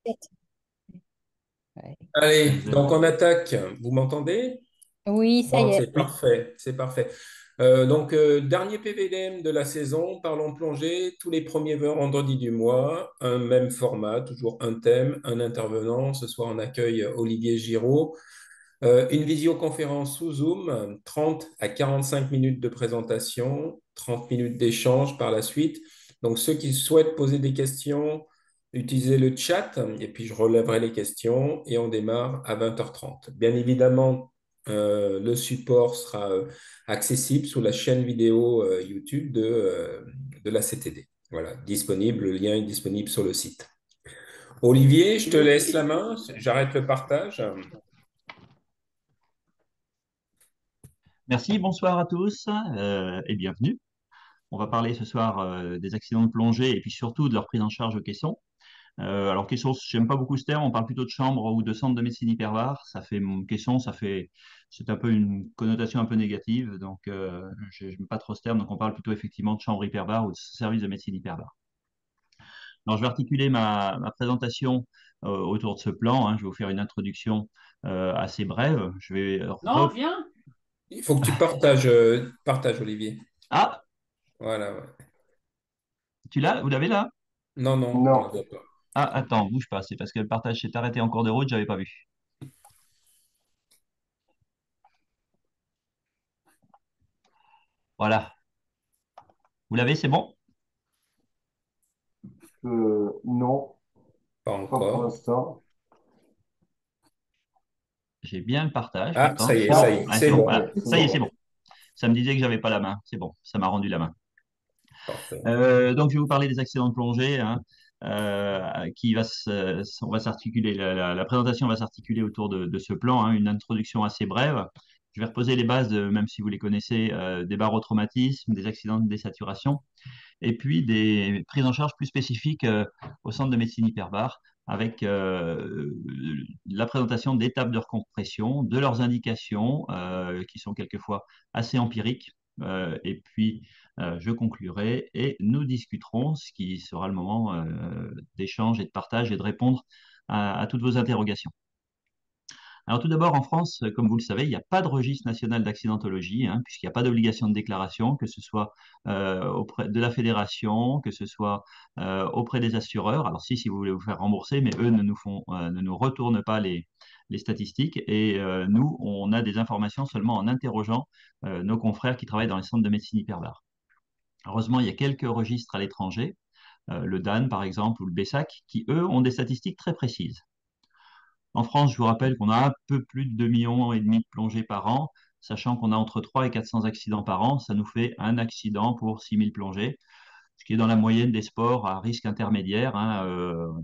Ouais. Allez, donc on attaque. Vous m'entendez? Oui, ça y Bon, est. c'est parfait, c'est parfait. Dernier PVDM de la saison, parlons plongée, tous les premiers vendredis du mois, un même format, toujours un thème, un intervenant. Ce soir, on accueille Olivier Giraud. Une visioconférence sous Zoom, 30 à 45 minutes de présentation, 30 minutes d'échange par la suite. Donc, ceux qui souhaitent poser des questions, utilisez le chat et puis je relèverai les questions et on démarre à 20h30. Bien évidemment, le support sera accessible sous la chaîne vidéo YouTube de la CTD. Voilà, disponible, le lien est disponible sur le site. Olivier, je te laisse la main, j'arrête le partage. Merci, bonsoir à tous et bienvenue. On va parler ce soir des accidents de plongée et puis surtout de leur prise en charge aux caissons. Alors caisson, j'aime pas beaucoup ce terme, on parle plutôt de chambre ou de centre de médecine hyperbare. Ça fait caisson, c'est un peu une connotation un peu négative, donc j'aime pas trop ce terme. Donc on parle plutôt effectivement de chambre hyperbare ou de service de médecine hyperbare. Alors je vais articuler ma présentation autour de ce plan, hein. Je vais vous faire une introduction assez brève. Je vais Non, viens. Il faut que tu partages, Olivier. Ah, Voilà, ouais. tu l'as? Vous l'avez là? Non, non, on ne Non. la voit pas. Ah, attends, bouge pas, c'est parce que le partage s'est arrêté en cours de route, j'avais pas vu. Voilà. Vous l'avez, c'est bon? Non, Pas pas pour encore. l'instant. J'ai bien le partage Ah, pourtant. C'est ça y bon? est, Ouais, c'est c'est bon, Ok, bon. voilà. c'est Ça y est, c'est bon. bon. Ça me disait que j'avais pas la main. C'est bon, ça m'a rendu la main. Parfait. Donc, je vais vous parler des accidents de plongée, hein, on va s'articuler, la présentation va s'articuler autour de ce plan, hein, une introduction assez brève. Je vais reposer les bases, même si vous les connaissez, des barotraumatismes, des accidents de désaturation, et puis des prises en charge plus spécifiques au centre de médecine hyperbare, avec la présentation d'étapes de recompression, de leurs indications, qui sont quelquefois assez empiriques, et puis je conclurai et nous discuterons, ce qui sera le moment d'échange et de partage et de répondre à toutes vos interrogations. Alors tout d'abord, en France, comme vous le savez, il n'y a pas de registre national d'accidentologie, hein, puisqu'il n'y a pas d'obligation de déclaration, que ce soit auprès de la fédération, que ce soit auprès des assureurs. Alors si vous voulez vous faire rembourser, mais eux ne nous retournent pas les statistiques et nous, on a des informations seulement en interrogeant nos confrères qui travaillent dans les centres de médecine hyperbare. Heureusement, il y a quelques registres à l'étranger, le DAN par exemple ou le BESAC, qui eux ont des statistiques très précises. En France, je vous rappelle qu'on a un peu plus de 2,5 millions de plongées par an, sachant qu'on a entre 300 et 400 accidents par an. Ça nous fait un accident pour 6 000 plongées, ce qui est dans la moyenne des sports à risque intermédiaire, hein.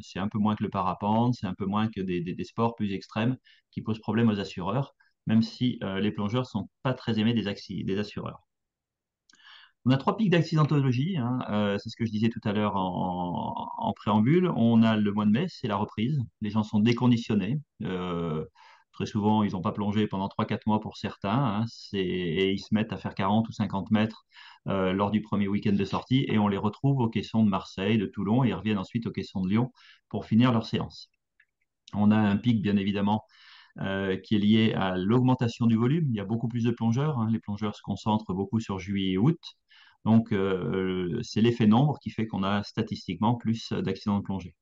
C'est un peu moins que le parapente, c'est un peu moins que des sports plus extrêmes qui posent problème aux assureurs, même si les plongeurs ne sont pas très aimés des assureurs. On a trois pics d'accidentologie, hein, c'est ce que je disais tout à l'heure en préambule. On a le mois de mai, c'est la reprise. Les gens sont déconditionnés. Très souvent, ils n'ont pas plongé pendant 3 4 mois pour certains, hein, et ils se mettent à faire 40 ou 50 mètres lors du premier week-end de sortie et on les retrouve aux caissons de Marseille, de Toulon et ils reviennent ensuite aux caissons de Lyon pour finir leur séance. On a un pic, bien évidemment, qui est lié à l'augmentation du volume. Il y a beaucoup plus de plongeurs, hein. Les plongeurs se concentrent beaucoup sur juillet et août. Donc, c'est l'effet nombre qui fait qu'on a statistiquement plus d'accidents de plongée.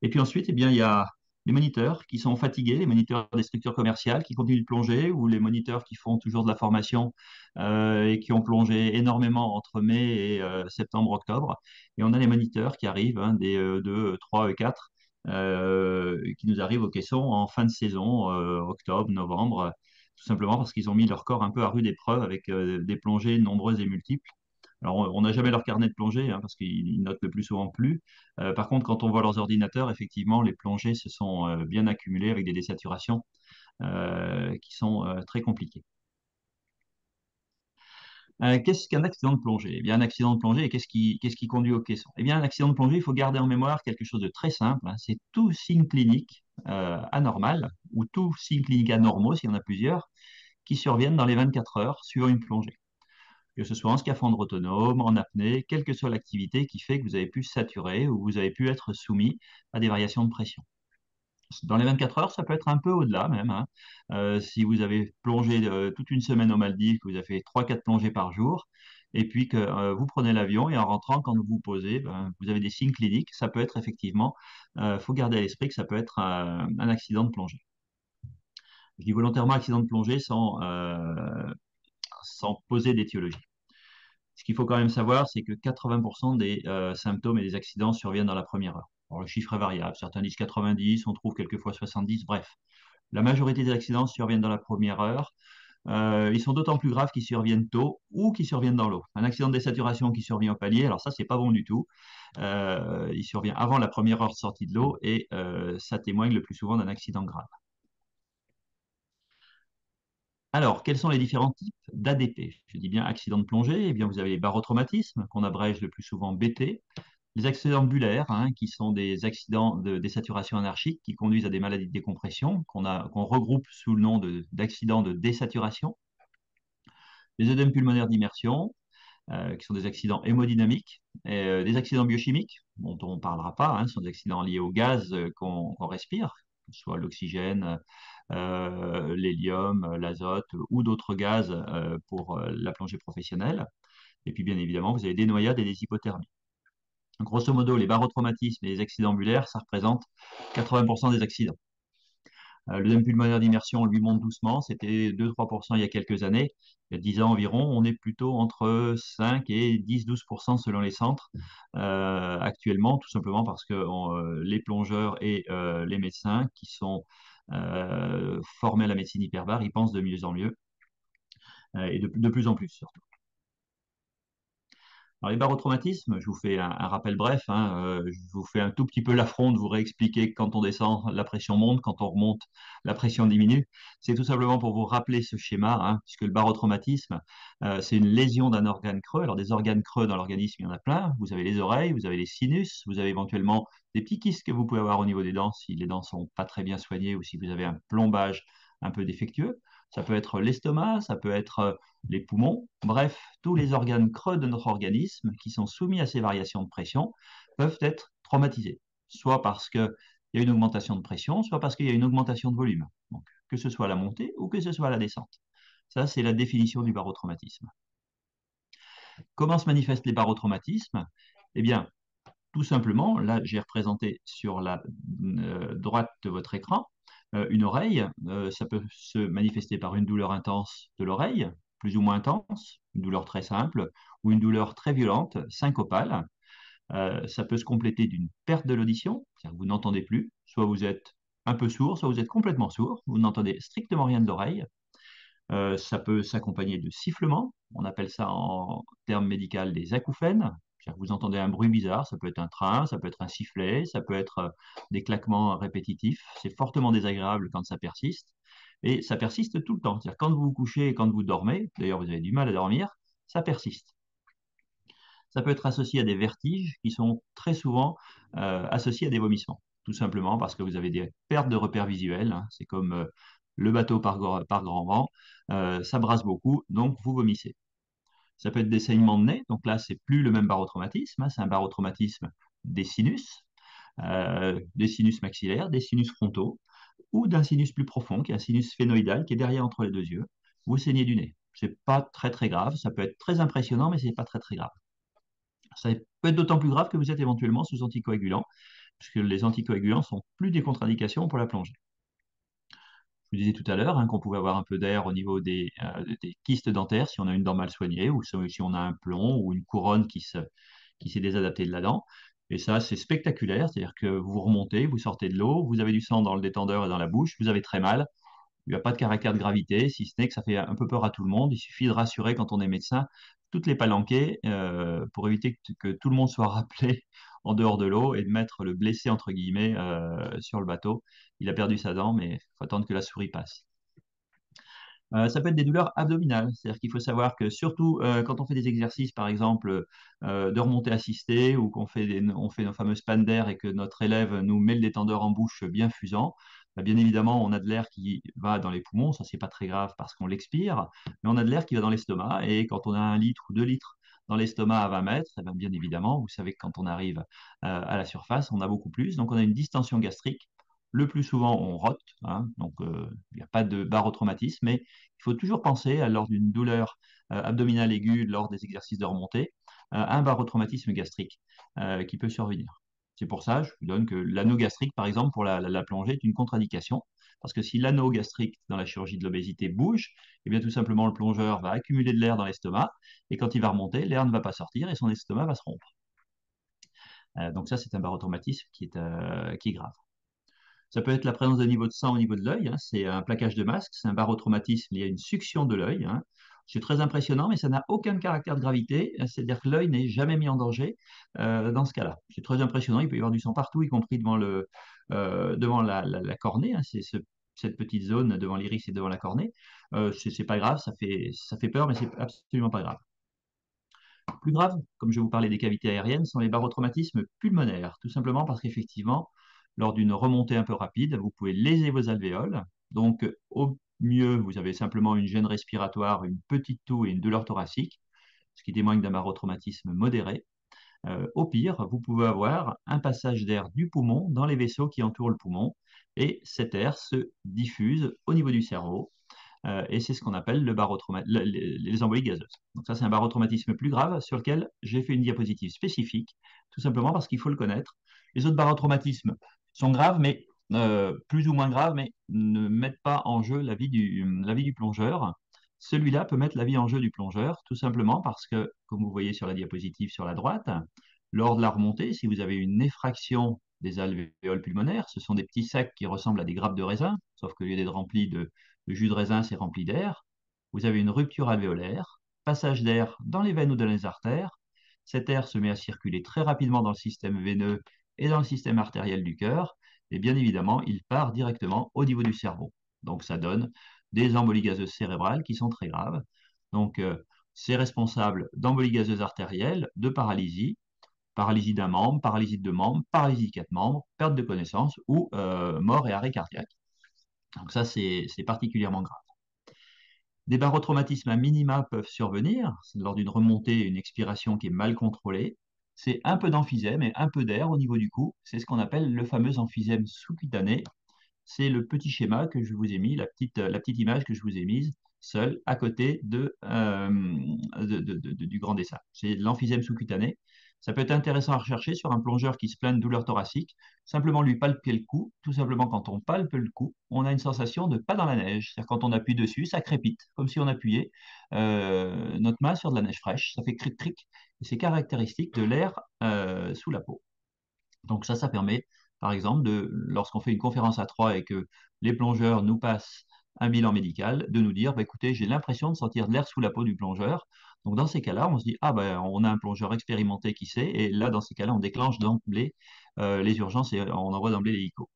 Et puis ensuite, eh bien, il y a les moniteurs qui sont fatigués, les moniteurs des structures commerciales qui continuent de plonger, ou les moniteurs qui font toujours de la formation et qui ont plongé énormément entre mai et septembre, octobre. Et on a les moniteurs qui arrivent, hein, des 2, 3 et 4, qui nous arrivent au caisson en fin de saison, octobre, novembre, tout simplement parce qu'ils ont mis leur corps un peu à rude épreuve avec des plongées nombreuses et multiples. Alors, on n'a jamais leur carnet de plongée, hein, parce qu'ils notent le plus souvent plus. Par contre, quand on voit leurs ordinateurs, effectivement, les plongées se sont bien accumulées avec des désaturations qui sont très compliquées. Qu'est-ce qu'un accident de plongée? Eh bien, un accident de plongée, et qu'est-ce qui conduit au caisson? Eh bien, un accident de plongée, il faut garder en mémoire quelque chose de très simple, hein, c'est tout signe clinique anormal, ou tout signe clinique anormaux, s'il y en a plusieurs, qui surviennent dans les 24 heures suivant une plongée, que ce soit en scaphandre autonome, en apnée, quelle que soit l'activité qui fait que vous avez pu saturer ou vous avez pu être soumis à des variations de pression. Dans les 24 heures, ça peut être un peu au-delà même, hein. Si vous avez plongé toute une semaine aux Maldives, que vous avez fait 3-4 plongées par jour, et puis que vous prenez l'avion et en rentrant, quand vous vous posez, ben, vous avez des signes cliniques, ça peut être effectivement, faut garder à l'esprit que ça peut être un accident de plongée. Je dis volontairement accident de plongée sans poser d'étiologie. Ce qu'il faut quand même savoir, c'est que 80% des symptômes et des accidents surviennent dans la première heure. Alors, le chiffre est variable. Certains disent 90, on trouve quelquefois 70. Bref, la majorité des accidents surviennent dans la première heure. Ils sont d'autant plus graves qu'ils surviennent tôt ou qu'ils surviennent dans l'eau. Un accident de désaturation qui survient au palier, alors ça, c'est pas bon du tout. Il survient avant la première heure de sortie de l'eau et ça témoigne le plus souvent d'un accident grave. Alors, quels sont les différents types d'ADP? Je dis bien accident de plongée. Eh bien, vous avez les barotraumatismes, qu'on abrège le plus souvent BT, les accidents ambulaires, hein, qui sont des accidents de désaturation anarchique qui conduisent à des maladies de décompression, qu'on regroupe sous le nom d'accidents de désaturation, les œdèmes pulmonaires d'immersion, qui sont des accidents hémodynamiques, et, des accidents biochimiques, dont on ne parlera pas, hein, ce sont des accidents liés au gaz qu'on respire, que ce soit l'oxygène, l'hélium, l'azote ou d'autres gaz pour la plongée professionnelle. Et puis, bien évidemment, vous avez des noyades et des hypothermies. Grosso modo, les barotraumatismes et les accidents ambulaires, ça représente 80% des accidents. L'œdème pulmonaire d'immersion, lui, monte doucement. C'était 2-3% il y a quelques années. Il y a 10 ans environ, on est plutôt entre 5 et 10-12% selon les centres actuellement, tout simplement parce que les plongeurs et les médecins qui sont formés à la médecine hyperbare, ils pensent de mieux en mieux et de plus en plus surtout. Alors, les barotraumatismes, je vous fais un rappel bref, hein, je vous fais un tout petit peu l'affront de vous réexpliquer que quand on descend, la pression monte, quand on remonte, la pression diminue. C'est tout simplement pour vous rappeler ce schéma, hein, puisque le barotraumatisme, c'est une lésion d'un organe creux. Alors, des organes creux dans l'organisme, il y en a plein. Vous avez les oreilles, vous avez les sinus, vous avez éventuellement des petits kystes que vous pouvez avoir au niveau des dents si les dents sont pas très bien soignées ou si vous avez un plombage un peu défectueux. Ça peut être l'estomac, ça peut être les poumons, bref, tous les organes creux de notre organisme qui sont soumis à ces variations de pression peuvent être traumatisés, soit parce qu'il y a une augmentation de pression, soit parce qu'il y a une augmentation de volume. Donc, que ce soit à la montée ou que ce soit à la descente. Ça, c'est la définition du barotraumatisme. Comment se manifestent les barotraumatismes? Eh bien, tout simplement, là, j'ai représenté sur la droite de votre écran une oreille. Ça peut se manifester par une douleur intense de l'oreille, plus ou moins intense, une douleur très simple, ou une douleur très violente, syncopale. Ça peut se compléter d'une perte de l'audition, c'est-à-dire que vous n'entendez plus, soit vous êtes un peu sourd, soit vous êtes complètement sourd, vous n'entendez strictement rien de l'oreille. Ça peut s'accompagner de sifflements, on appelle ça en termes médicaux des acouphènes. C'est-à-dire que vous entendez un bruit bizarre, ça peut être un train, ça peut être un sifflet, ça peut être des claquements répétitifs. C'est fortement désagréable quand ça persiste. Et ça persiste tout le temps. C'est-à-dire quand vous vous couchez et quand vous dormez, d'ailleurs vous avez du mal à dormir, ça persiste. Ça peut être associé à des vertiges qui sont très souvent associés à des vomissements. Tout simplement parce que vous avez des pertes de repères visuels, hein. C'est comme le bateau par grand vent, ça brasse beaucoup, donc vous vomissez. Ça peut être des saignements de nez, donc là, c'est plus le même barotraumatisme, hein, c'est un barotraumatisme des sinus maxillaires, des sinus frontaux, ou d'un sinus plus profond, qui est un sinus phénoïdal, qui est derrière entre les deux yeux. Vous saignez du nez. C'est pas très très grave, ça peut être très impressionnant, mais c'est pas très très grave. Ça peut être d'autant plus grave que vous êtes éventuellement sous anticoagulants, puisque les anticoagulants sont plus des contre-indications pour la plongée. Je vous disais tout à l'heure hein, qu'on pouvait avoir un peu d'air au niveau des kystes dentaires si on a une dent mal soignée ou si on a un plomb ou une couronne qui s'est désadaptée de la dent. Et ça, c'est spectaculaire, c'est-à-dire que vous remontez, vous sortez de l'eau, vous avez du sang dans le détendeur et dans la bouche, vous avez très mal. Il n'y a pas de caractère de gravité, si ce n'est que ça fait un peu peur à tout le monde. Il suffit de rassurer quand on est médecin toutes les palanquées pour éviter que tout le monde soit rappelé en dehors de l'eau et de mettre le blessé, entre guillemets, sur le bateau. Il a perdu sa dent, mais il faut attendre que la souris passe. Ça peut être des douleurs abdominales, c'est-à-dire qu'il faut savoir que surtout quand on fait des exercices, par exemple, de remontée assistée ou on fait nos fameux span d'air et que notre élève nous met le détendeur en bouche bien fusant, bah, bien évidemment, on a de l'air qui va dans les poumons, ça c'est pas très grave parce qu'on l'expire, mais on a de l'air qui va dans l'estomac et quand on a 1 litre ou 2 litres dans l'estomac à 20 mètres, eh bien évidemment, vous savez que quand on arrive à la surface, on a beaucoup plus, donc on a une distension gastrique. Le plus souvent, on rote, hein, donc il n'y a pas de barotraumatisme, mais il faut toujours penser, lors d'une douleur abdominale aiguë, lors des exercices de remontée, à un barotraumatisme gastrique qui peut survenir. C'est pour ça, je vous donne que l'anneau gastrique, par exemple, pour la plongée, est une contre-indication, parce que si l'anneau gastrique dans la chirurgie de l'obésité bouge, eh bien tout simplement le plongeur va accumuler de l'air dans l'estomac, et quand il va remonter, l'air ne va pas sortir et son estomac va se rompre. Donc ça, c'est un barotraumatisme qui est grave. Ça peut être la présence de niveau de sang au niveau de l'œil, hein, c'est un plaquage de masque, c'est un barotraumatisme lié à une succion de l'œil, hein. C'est très impressionnant, mais ça n'a aucun caractère de gravité, c'est-à-dire que l'œil n'est jamais mis en danger dans ce cas-là. C'est très impressionnant, il peut y avoir du sang partout, y compris devant la cornée, hein, cette petite zone devant l'iris et devant la cornée. C'est pas grave, ça fait peur, mais c'est absolument pas grave. Plus grave, comme je vous parlais des cavités aériennes, sont les barotraumatismes pulmonaires, tout simplement parce qu'effectivement, lors d'une remontée un peu rapide, vous pouvez léser vos alvéoles. Donc, au mieux, vous avez simplement une gêne respiratoire, une petite toux et une douleur thoracique, ce qui témoigne d'un barotraumatisme modéré. Au pire, vous pouvez avoir un passage d'air du poumon dans les vaisseaux qui entourent le poumon, et cet air se diffuse au niveau du cerveau, et c'est ce qu'on appelle les embolies gazeuses. Donc ça, c'est un barotraumatisme plus grave sur lequel j'ai fait une diapositive spécifique, tout simplement parce qu'il faut le connaître. Les autres barotraumatismes sont graves, mais plus ou moins graves, mais ne mettent pas en jeu la vie du plongeur. Celui-là peut mettre la vie en jeu du plongeur, tout simplement parce que, comme vous voyez sur la diapositive sur la droite, lors de la remontée, si vous avez une effraction des alvéoles pulmonaires, ce sont des petits sacs qui ressemblent à des grappes de raisin, sauf que lieu d'être remplis de jus de raisin, c'est rempli d'air. Vous avez une rupture alvéolaire, passage d'air dans les veines ou dans les artères. Cet air se met à circuler très rapidement dans le système veineux et dans le système artériel du cœur. Et bien évidemment, il part directement au niveau du cerveau. Donc ça donne des embolies gazeuses cérébrales qui sont très graves. Donc c'est responsable d'embolies gazeuses artérielles, de paralysie, paralysie d'un membre, paralysie de deux membres, paralysie de quatre membres, perte de connaissance ou mort et arrêt cardiaque. Donc ça, c'est particulièrement grave. Des barotraumatismes à minima peuvent survenir lors d'une remontée et une expiration qui est mal contrôlée. C'est un peu d'emphysème et un peu d'air au niveau du cou. C'est ce qu'on appelle le fameux emphysème sous-cutané. C'est le petit schéma que je vous ai mis, la petite image que je vous ai mise, seule, à côté du grand dessin. C'est l'emphysème sous-cutané. Ça peut être intéressant à rechercher sur un plongeur qui se plaint de douleur thoracique. Simplement lui palper le cou. Tout simplement, quand on palpe le cou, on a une sensation de pas dans la neige. C'est-à-dire quand on appuie dessus, ça crépite, comme si on appuyait notre main sur de la neige fraîche. Ça fait cric-cric. Et c'est caractéristique de l'air sous la peau. Donc ça permet, par exemple, lorsqu'on fait une conférence à trois et que les plongeurs nous passent un bilan médical, de nous dire, bah, écoutez, j'ai l'impression de sentir de l'air sous la peau du plongeur. Donc dans ces cas-là, on se dit, ah ben, on a un plongeur expérimenté qui sait, et là, dans ces cas-là, on déclenche d'emblée les urgences et on envoie d'emblée l'hélico.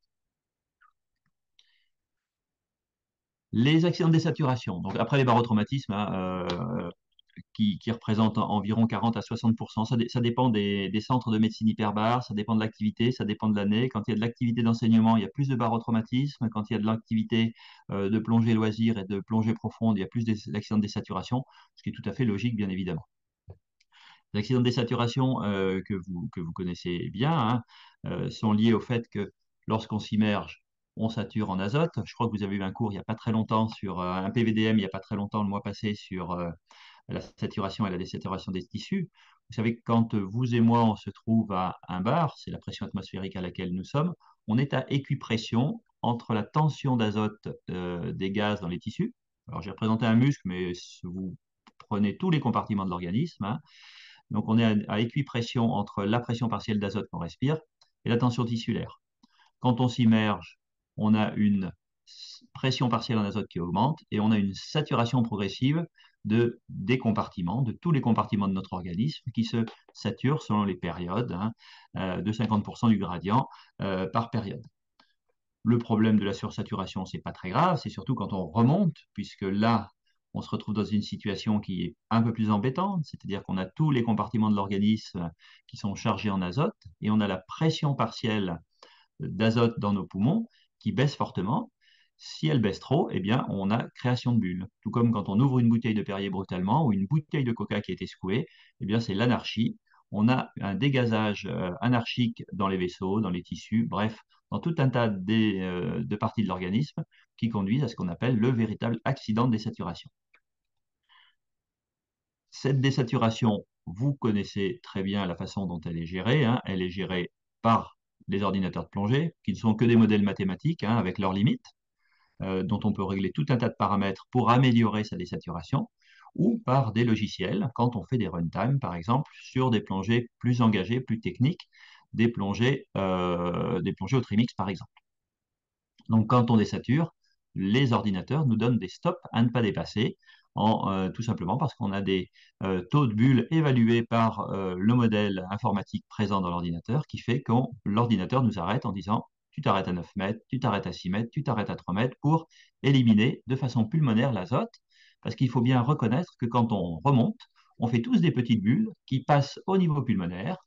Les accidents de désaturation. Donc après les barotraumatismes, hein, qui représente environ 40 à 60%. Ça dépend des centres de médecine hyperbare, ça dépend de l'activité, ça dépend de l'année. Quand il y a de l'activité d'enseignement, il y a plus de barotraumatisme. Quand il y a de l'activité de plongée loisir et de plongée profonde, il y a plus d'accidents de désaturation, ce qui est tout à fait logique, bien évidemment. Les accidents de désaturation que vous connaissez bien, hein, sont liés au fait que lorsqu'on s'immerge, on sature en azote. Je crois que vous avez eu un cours il n'y a pas très longtemps sur un PVDM, il n'y a pas très longtemps, le mois passé, sur la saturation et la désaturation des tissus. Vous savez que quand vous et moi, on se trouve à 1 bar, c'est la pression atmosphérique à laquelle nous sommes, on est à équipression entre la tension d'azote des gaz dans les tissus. Alors, j'ai représenté un muscle, mais vous prenez tous les compartiments de l'organisme, hein. Donc, on est à équipression entre la pression partielle d'azote qu'on respire et la tension tissulaire. Quand on s'immerge, on a une pression partielle en azote qui augmente et on a une saturation progressive des compartiments, de tous les compartiments de notre organisme qui se saturent selon les périodes, hein, de 50% du gradient par période. Le problème de la sursaturation, c'est pas très grave, c'est surtout quand on remonte, puisque là, on se retrouve dans une situation qui est un peu plus embêtante, c'est-à-dire qu'on a tous les compartiments de l'organisme qui sont chargés en azote et on a la pression partielle d'azote dans nos poumons qui baisse fortement. Si elle baisse trop, eh bien, on a création de bulles. Tout comme quand on ouvre une bouteille de Perrier brutalement ou une bouteille de Coca qui a été secouée, eh bien, c'est l'anarchie. on a un dégazage anarchique dans les vaisseaux, dans les tissus, bref, dans tout un tas de parties de l'organisme qui conduisent à ce qu'on appelle le véritable accident de désaturation. Cette désaturation, vous connaissez très bien la façon dont elle est gérée, hein. Elle est gérée par les ordinateurs de plongée, qui ne sont que des modèles mathématiques, hein, avec leurs limites, dont on peut régler tout un tas de paramètres pour améliorer sa désaturation, ou par des logiciels, quand on fait des runtime, par exemple, sur des plongées plus engagées, plus techniques, des plongées au trimix, par exemple. Donc, quand on désature, les ordinateurs nous donnent des stops à ne pas dépasser, tout simplement parce qu'on a des taux de bulles évalués par le modèle informatique présent dans l'ordinateur, qui fait que l'ordinateur nous arrête en disant tu t'arrêtes à 9 mètres, tu t'arrêtes à 6 mètres, tu t'arrêtes à 3 mètres pour éliminer de façon pulmonaire l'azote, parce qu'il faut bien reconnaître que quand on remonte, on fait tous des petites bulles qui passent au niveau pulmonaire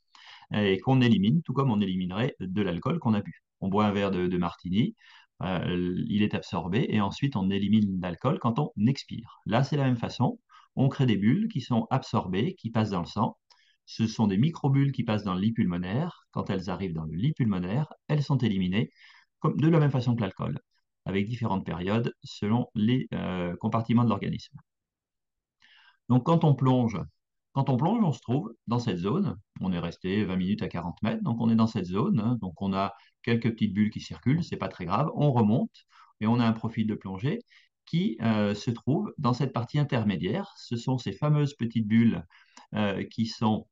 et qu'on élimine, tout comme on éliminerait de l'alcool qu'on a bu. On boit un verre de martini, il est absorbé et ensuite on élimine l'alcool quand on expire. Là, c'est la même façon. On crée des bulles qui sont absorbées, qui passent dans le sang. Ce sont des microbules qui passent dans le lit pulmonaire. Quand elles arrivent dans le lit pulmonaire, elles sont éliminées comme, de la même façon que l'alcool, avec différentes périodes selon les compartiments de l'organisme. Donc quand on plonge, on se trouve dans cette zone. On est resté 20 minutes à 40 mètres, donc on est dans cette zone, hein. Donc on a quelques petites bulles qui circulent, c'est pas très grave. On remonte et on a un profil de plongée qui se trouve dans cette partie intermédiaire. Ce sont ces fameuses petites bulles qui sont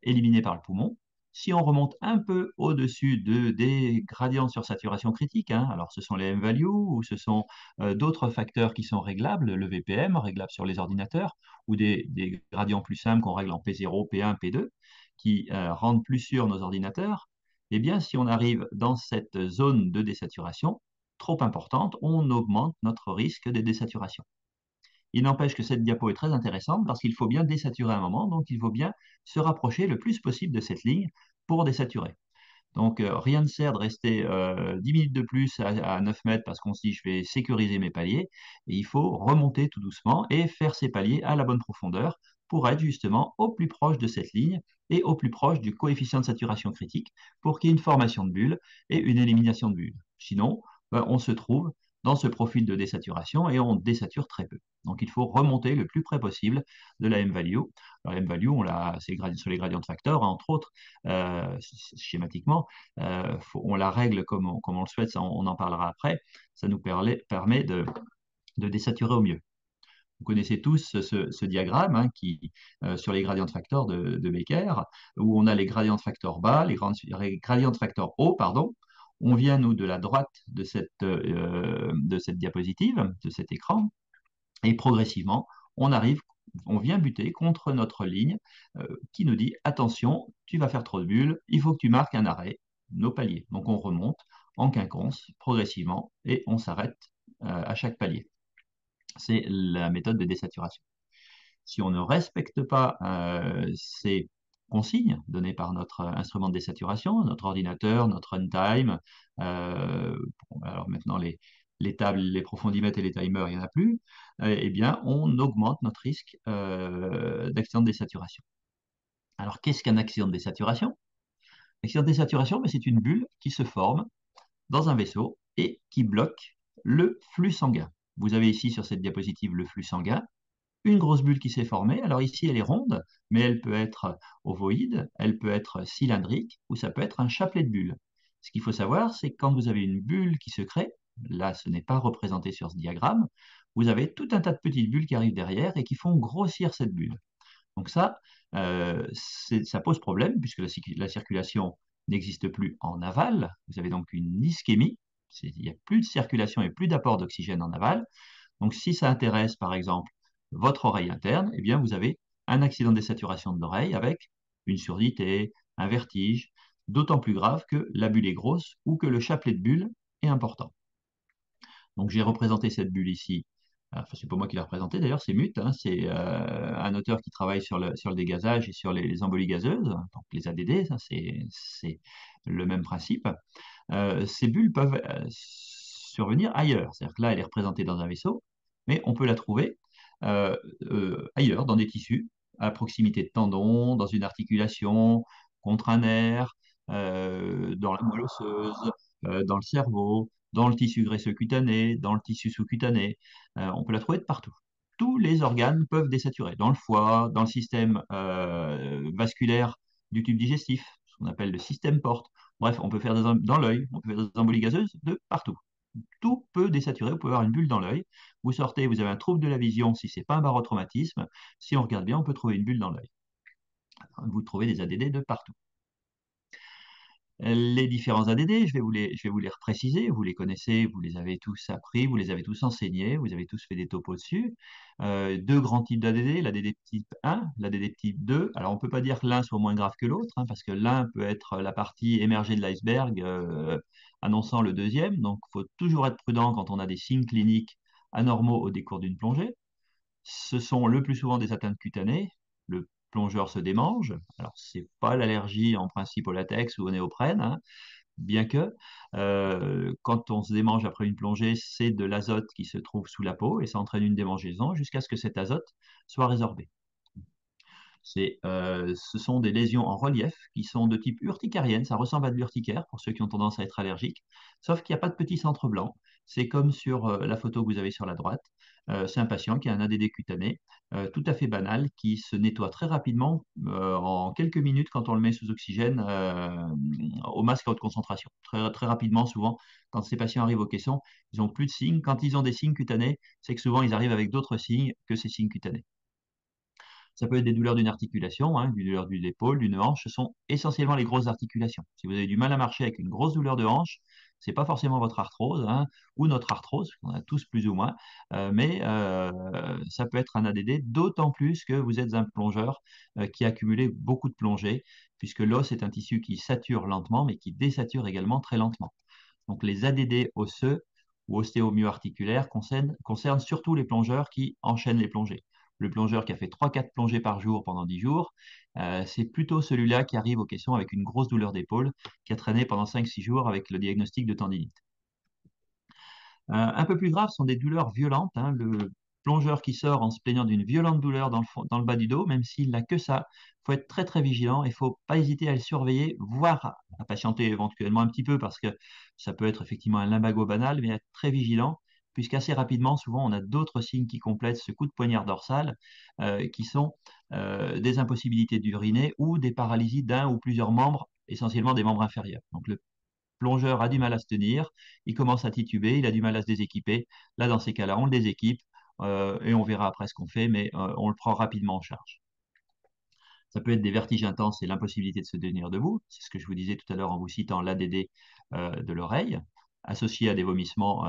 éliminées par le poumon. Si on remonte un peu au-dessus des gradients de sursaturation critique, hein, alors ce sont les M-values ou ce sont d'autres facteurs qui sont réglables, le VPM, réglable sur les ordinateurs, ou des gradients plus simples qu'on règle en P0, P1, P2, qui rendent plus sûrs nos ordinateurs, eh bien, si on arrive dans cette zone de désaturation trop importante, on augmente notre risque de désaturation. Il n'empêche que cette diapo est très intéressante parce qu'il faut bien désaturer à un moment, donc il faut bien se rapprocher le plus possible de cette ligne pour désaturer. Donc rien ne sert de rester 10 minutes de plus à 9 mètres parce qu'on se dit je vais sécuriser mes paliers, et il faut remonter tout doucement et faire ces paliers à la bonne profondeur pour être justement au plus proche de cette ligne et au plus proche du coefficient de saturation critique pour qu'il y ait une formation de bulle et une élimination de bulles. Sinon, ben, on se trouve dans ce profil de désaturation et on désature très peu. Donc il faut remonter le plus près possible de la M-value. Alors, la M-value, c'est sur les gradients de facteurs, hein, entre autres, schématiquement. On la règle comme on le souhaite, ça, on en parlera après. Ça nous permet de désaturer au mieux. Vous connaissez tous ce diagramme, hein, sur les gradients de facteurs de Becker, où on a les gradients de facteurs bas, les gradients de facteurs hauts, pardon. On vient, nous, de la droite de cette diapositive, de cet écran, et progressivement, on vient buter contre notre ligne qui nous dit, attention, tu vas faire trop de bulles, il faut que tu marques un arrêt, nos paliers. Donc on remonte en quinconce, progressivement, et on s'arrête à chaque palier. C'est la méthode de désaturation. Si on ne respecte pas ces consignes données par notre instrument de désaturation, notre ordinateur, notre runtime, alors maintenant les tables, les profondimètres et les timers, il n'y en a plus, eh bien, on augmente notre risque d'accident de désaturation. Alors, qu'est-ce qu'un accident de désaturation? L'accident de désaturation, mais c'est une bulle qui se forme dans un vaisseau et qui bloque le flux sanguin. Vous avez ici sur cette diapositive le flux sanguin, une grosse bulle qui s'est formée. Alors ici, elle est ronde, mais elle peut être ovoïde, elle peut être cylindrique, ou ça peut être un chapelet de bulles. Ce qu'il faut savoir, c'est que quand vous avez une bulle qui se crée, là, ce n'est pas représenté sur ce diagramme, vous avez tout un tas de petites bulles qui arrivent derrière et qui font grossir cette bulle. Donc ça, ça pose problème, puisque la circulation n'existe plus en aval. Vous avez donc une ischémie, il n'y a plus de circulation et plus d'apport d'oxygène en aval. Donc, si ça intéresse, par exemple, votre oreille interne, eh bien, vous avez un accident de désaturation de l'oreille avec une surdité, un vertige, d'autant plus grave que la bulle est grosse ou que le chapelet de bulles est important. Donc, j'ai représenté cette bulle ici. Enfin, c'est pas moi qui l'ai représentée, d'ailleurs, c'est Mut, hein, c'est un auteur qui travaille sur le dégazage et sur les embolies gazeuses, donc les ADD, ça, c'est le même principe. Ces bulles peuvent survenir ailleurs. C'est-à-dire que là, elle est représentée dans un vaisseau, mais on peut la trouver ailleurs, dans des tissus. à proximité de tendons, dans une articulation, contre un nerf, dans la moelle osseuse, dans le cerveau, dans le tissu graisseux cutané, dans le tissu sous-cutané. On peut la trouver de partout. Tous les organes peuvent désaturer, dans le foie, dans le système vasculaire du tube digestif, ce qu'on appelle le système porte. Bref, on peut faire dans l'œil, on peut faire des embolies gazeuses de partout. Tout peut désaturer, vous pouvez avoir une bulle dans l'œil. Vous sortez, vous avez un trouble de la vision si ce n'est pas un barotraumatisme. Si on regarde bien, on peut trouver une bulle dans l'œil. Vous trouvez des ADD de partout. Les différents ADD, je vais vous les repréciser. Vous les connaissez, vous les avez tous appris, vous les avez tous enseignés, vous avez tous fait des topos dessus. Deux grands types d'ADD, l'ADD type 1, l'ADD type 2. Alors, on ne peut pas dire que l'un soit moins grave que l'autre, hein, parce que l'un peut être la partie émergée de l'iceberg annonçant le deuxième. Donc, il faut toujours être prudent quand on a des signes cliniques anormaux au décours d'une plongée. Ce sont le plus souvent des atteintes cutanées. Le plongeur se démange. Alors, ce n'est pas l'allergie en principe au latex ou au néoprène, hein, bien que quand on se démange après une plongée, c'est de l'azote qui se trouve sous la peau et ça entraîne une démangeaison jusqu'à ce que cet azote soit résorbé. Ce sont des lésions en relief qui sont de type urticarienne. Ça ressemble à de l'urticaire pour ceux qui ont tendance à être allergiques, sauf qu'il n'y a pas de petit centre blanc. C'est comme sur la photo que vous avez sur la droite. C'est un patient qui a un ADD cutané tout à fait banal qui se nettoie très rapidement en quelques minutes quand on le met sous oxygène au masque à haute concentration. Très, très rapidement, souvent, quand ces patients arrivent au caisson, ils n'ont plus de signes. Quand ils ont des signes cutanés, c'est que souvent ils arrivent avec d'autres signes que ces signes cutanés. Ça peut être des douleurs d'une articulation, hein, des douleurs d'une épaule, d'une hanche. Ce sont essentiellement les grosses articulations. Si vous avez du mal à marcher avec une grosse douleur de hanche, ce n'est pas forcément votre arthrose, hein, ou notre arthrose, on a tous plus ou moins, mais ça peut être un ADD, d'autant plus que vous êtes un plongeur qui a accumulé beaucoup de plongées, puisque l'os est un tissu qui sature lentement, mais qui désature également très lentement. Donc les ADD osseux ou ostéomyoarticulaires concernent surtout les plongeurs qui enchaînent les plongées. Le plongeur qui a fait 3-4 plongées par jour pendant 10 jours, c'est plutôt celui-là qui arrive aux caissons avec une grosse douleur d'épaule, qui a traîné pendant 5-6 jours avec le diagnostic de tendinite. Un peu plus grave sont des douleurs violentes, hein. Le plongeur qui sort en se plaignant d'une violente douleur dans le bas du dos, même s'il n'a que ça, il faut être très très vigilant. Il ne faut pas hésiter à le surveiller, voire à patienter éventuellement un petit peu parce que ça peut être effectivement un lumbago banal, mais être très vigilant, puisqu'assez rapidement, souvent, on a d'autres signes qui complètent ce coup de poignard dorsal, qui sont des impossibilités d'uriner ou des paralysies d'un ou plusieurs membres, essentiellement des membres inférieurs. Donc le plongeur a du mal à se tenir, il commence à tituber, il a du mal à se déséquiper. Là, dans ces cas-là, on le déséquipe et on verra après ce qu'on fait, mais on le prend rapidement en charge. Ça peut être des vertiges intenses et l'impossibilité de se tenir debout. C'est ce que je vous disais tout à l'heure en vous citant l'ADD de l'oreille, associé à des vomissements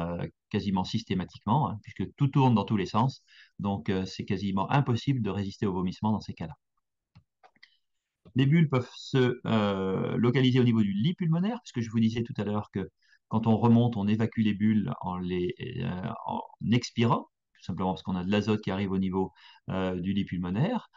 quasiment systématiquement, hein, puisque tout tourne dans tous les sens. Donc, c'est quasiment impossible de résister aux vomissements dans ces cas-là. Les bulles peuvent se localiser au niveau du lit pulmonaire, puisque je vous disais tout à l'heure que quand on remonte, on évacue les bulles en expirant, tout simplement parce qu'on a de l'azote qui arrive au niveau du lit pulmonaire.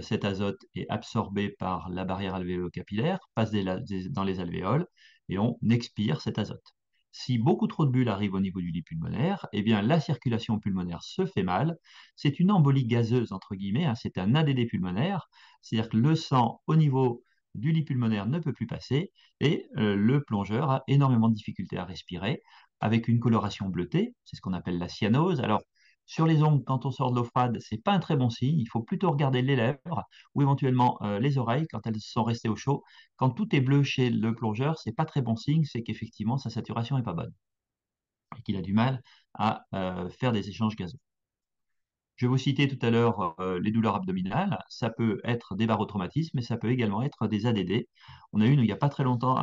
Cet azote est absorbé par la barrière alvéolo-capillaire, passe dans les alvéoles, et on expire cet azote. Si beaucoup trop de bulles arrivent au niveau du lit pulmonaire, eh bien la circulation pulmonaire se fait mal. C'est une embolie gazeuse, entre guillemets, hein, c'est un ADD pulmonaire, c'est-à-dire que le sang au niveau du lit pulmonaire ne peut plus passer et le plongeur a énormément de difficultés à respirer avec une coloration bleutée, c'est ce qu'on appelle la cyanose. Alors, sur les ongles, quand on sort de l'eau froide, ce n'est pas un très bon signe. Il faut plutôt regarder les lèvres ou éventuellement les oreilles quand elles sont restées au chaud. Quand tout est bleu chez le plongeur, ce n'est pas très bon signe, c'est qu'effectivement sa saturation n'est pas bonne et qu'il a du mal à faire des échanges gazeux. Je vous citais tout à l'heure les douleurs abdominales. Ça peut être des barotraumatismes, mais ça peut également être des ADD. On a une il n'y a pas très longtemps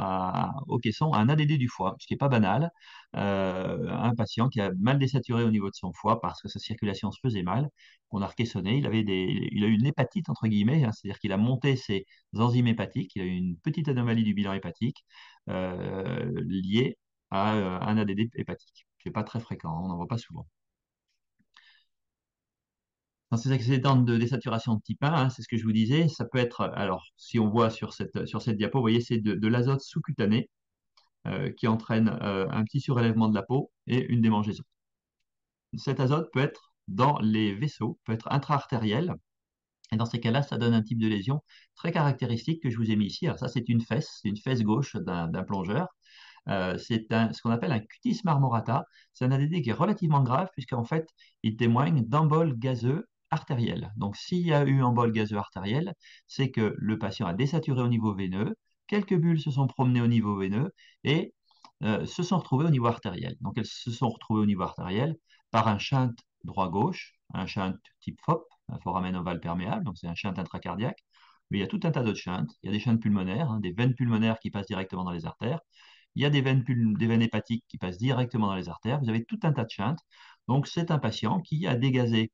au Caisson, un ADD du foie, ce qui n'est pas banal. Un patient qui a mal désaturé au niveau de son foie parce que sa circulation se faisait mal. On a recaissonné. Il a eu une hépatite, entre guillemets, hein, c'est-à-dire qu'il a monté ses enzymes hépatiques. Il a eu une petite anomalie du bilan hépatique liée à un ADD hépatique. Ce n'est pas très fréquent, on n'en voit pas souvent. Dans ces accidents de désaturation de type 1, hein, c'est ce que je vous disais, ça peut être, alors si on voit sur cette diapo, vous voyez, c'est de l'azote sous-cutané qui entraîne un petit surélèvement de la peau et une démangeaison. Cet azote peut être dans les vaisseaux, peut être intra-artériel, Et dans ces cas-là, ça donne un type de lésion très caractéristique que je vous ai mis ici. Alors ça, c'est une fesse gauche d'un plongeur. Ce qu'on appelle un cutis marmorata. C'est un ADD qui est relativement grave puisqu'en fait, il témoigne d'embol gazeux artériel. Donc, s'il y a eu embol gazeux artériel, c'est que le patient a désaturé au niveau veineux, quelques bulles se sont promenées au niveau veineux et se sont retrouvées au niveau artériel. Donc, elles se sont retrouvées au niveau artériel par un shunt droit-gauche, un shunt type FOP, un foramen ovale perméable, donc c'est un shunt intracardiaque. Mais il y a tout un tas d'autres shunts. Il y a des shunts pulmonaires, hein, des veines pulmonaires qui passent directement dans les artères. Il y a des veines hépatiques qui passent directement dans les artères. Vous avez tout un tas de shunts. Donc, c'est un patient qui a dégazé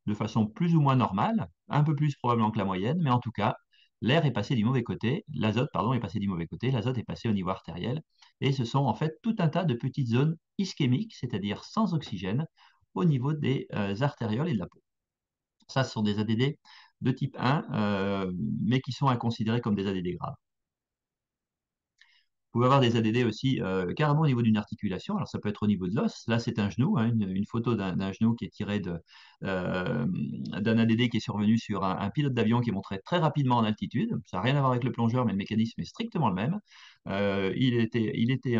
de façon plus ou moins normale, un peu plus probablement que la moyenne, mais en tout cas, l'air est passé du mauvais côté, l'azote, pardon, est passé du mauvais côté, l'azote est passé au niveau artériel, et ce sont en fait tout un tas de petites zones ischémiques, c'est-à-dire sans oxygène, au niveau des artérioles et de la peau. Ça, ce sont des ADD de type 1, mais qui sont à considérer comme des ADD graves. Vous pouvez avoir des ADD aussi carrément au niveau d'une articulation. Alors, ça peut être au niveau de l'os. Là, c'est un genou, hein, une photo d'un genou qui est tiré d'un ADD qui est survenu sur un pilote d'avion qui est monté très rapidement en altitude. Ça n'a rien à voir avec le plongeur, mais le mécanisme est strictement le même. Il était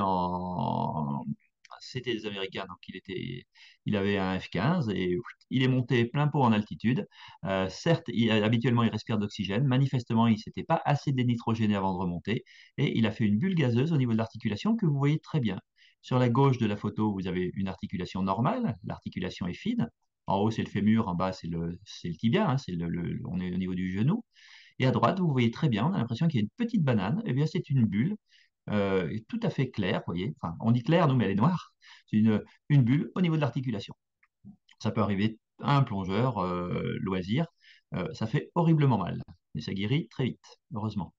C'était des Américains, donc il avait un F-15 et il est monté plein pot en altitude. Certes, habituellement, il respire d'oxygène. Manifestement, il ne s'était pas assez dénitrogéné avant de remonter et il a fait une bulle gazeuse au niveau de l'articulation que vous voyez très bien. Sur la gauche de la photo, vous avez une articulation normale, l'articulation est fine. En haut, c'est le fémur, en bas, c'est le tibia, hein, on est au niveau du genou. Et à droite, vous voyez très bien, on a l'impression qu'il y a une petite banane. Eh bien, c'est une bulle tout à fait claire, vous voyez. Enfin, on dit claire, nous, mais elle est noire. C'est une bulle au niveau de l'articulation. Ça peut arriver à un plongeur loisir. Ça fait horriblement mal. Mais ça guérit très vite, heureusement.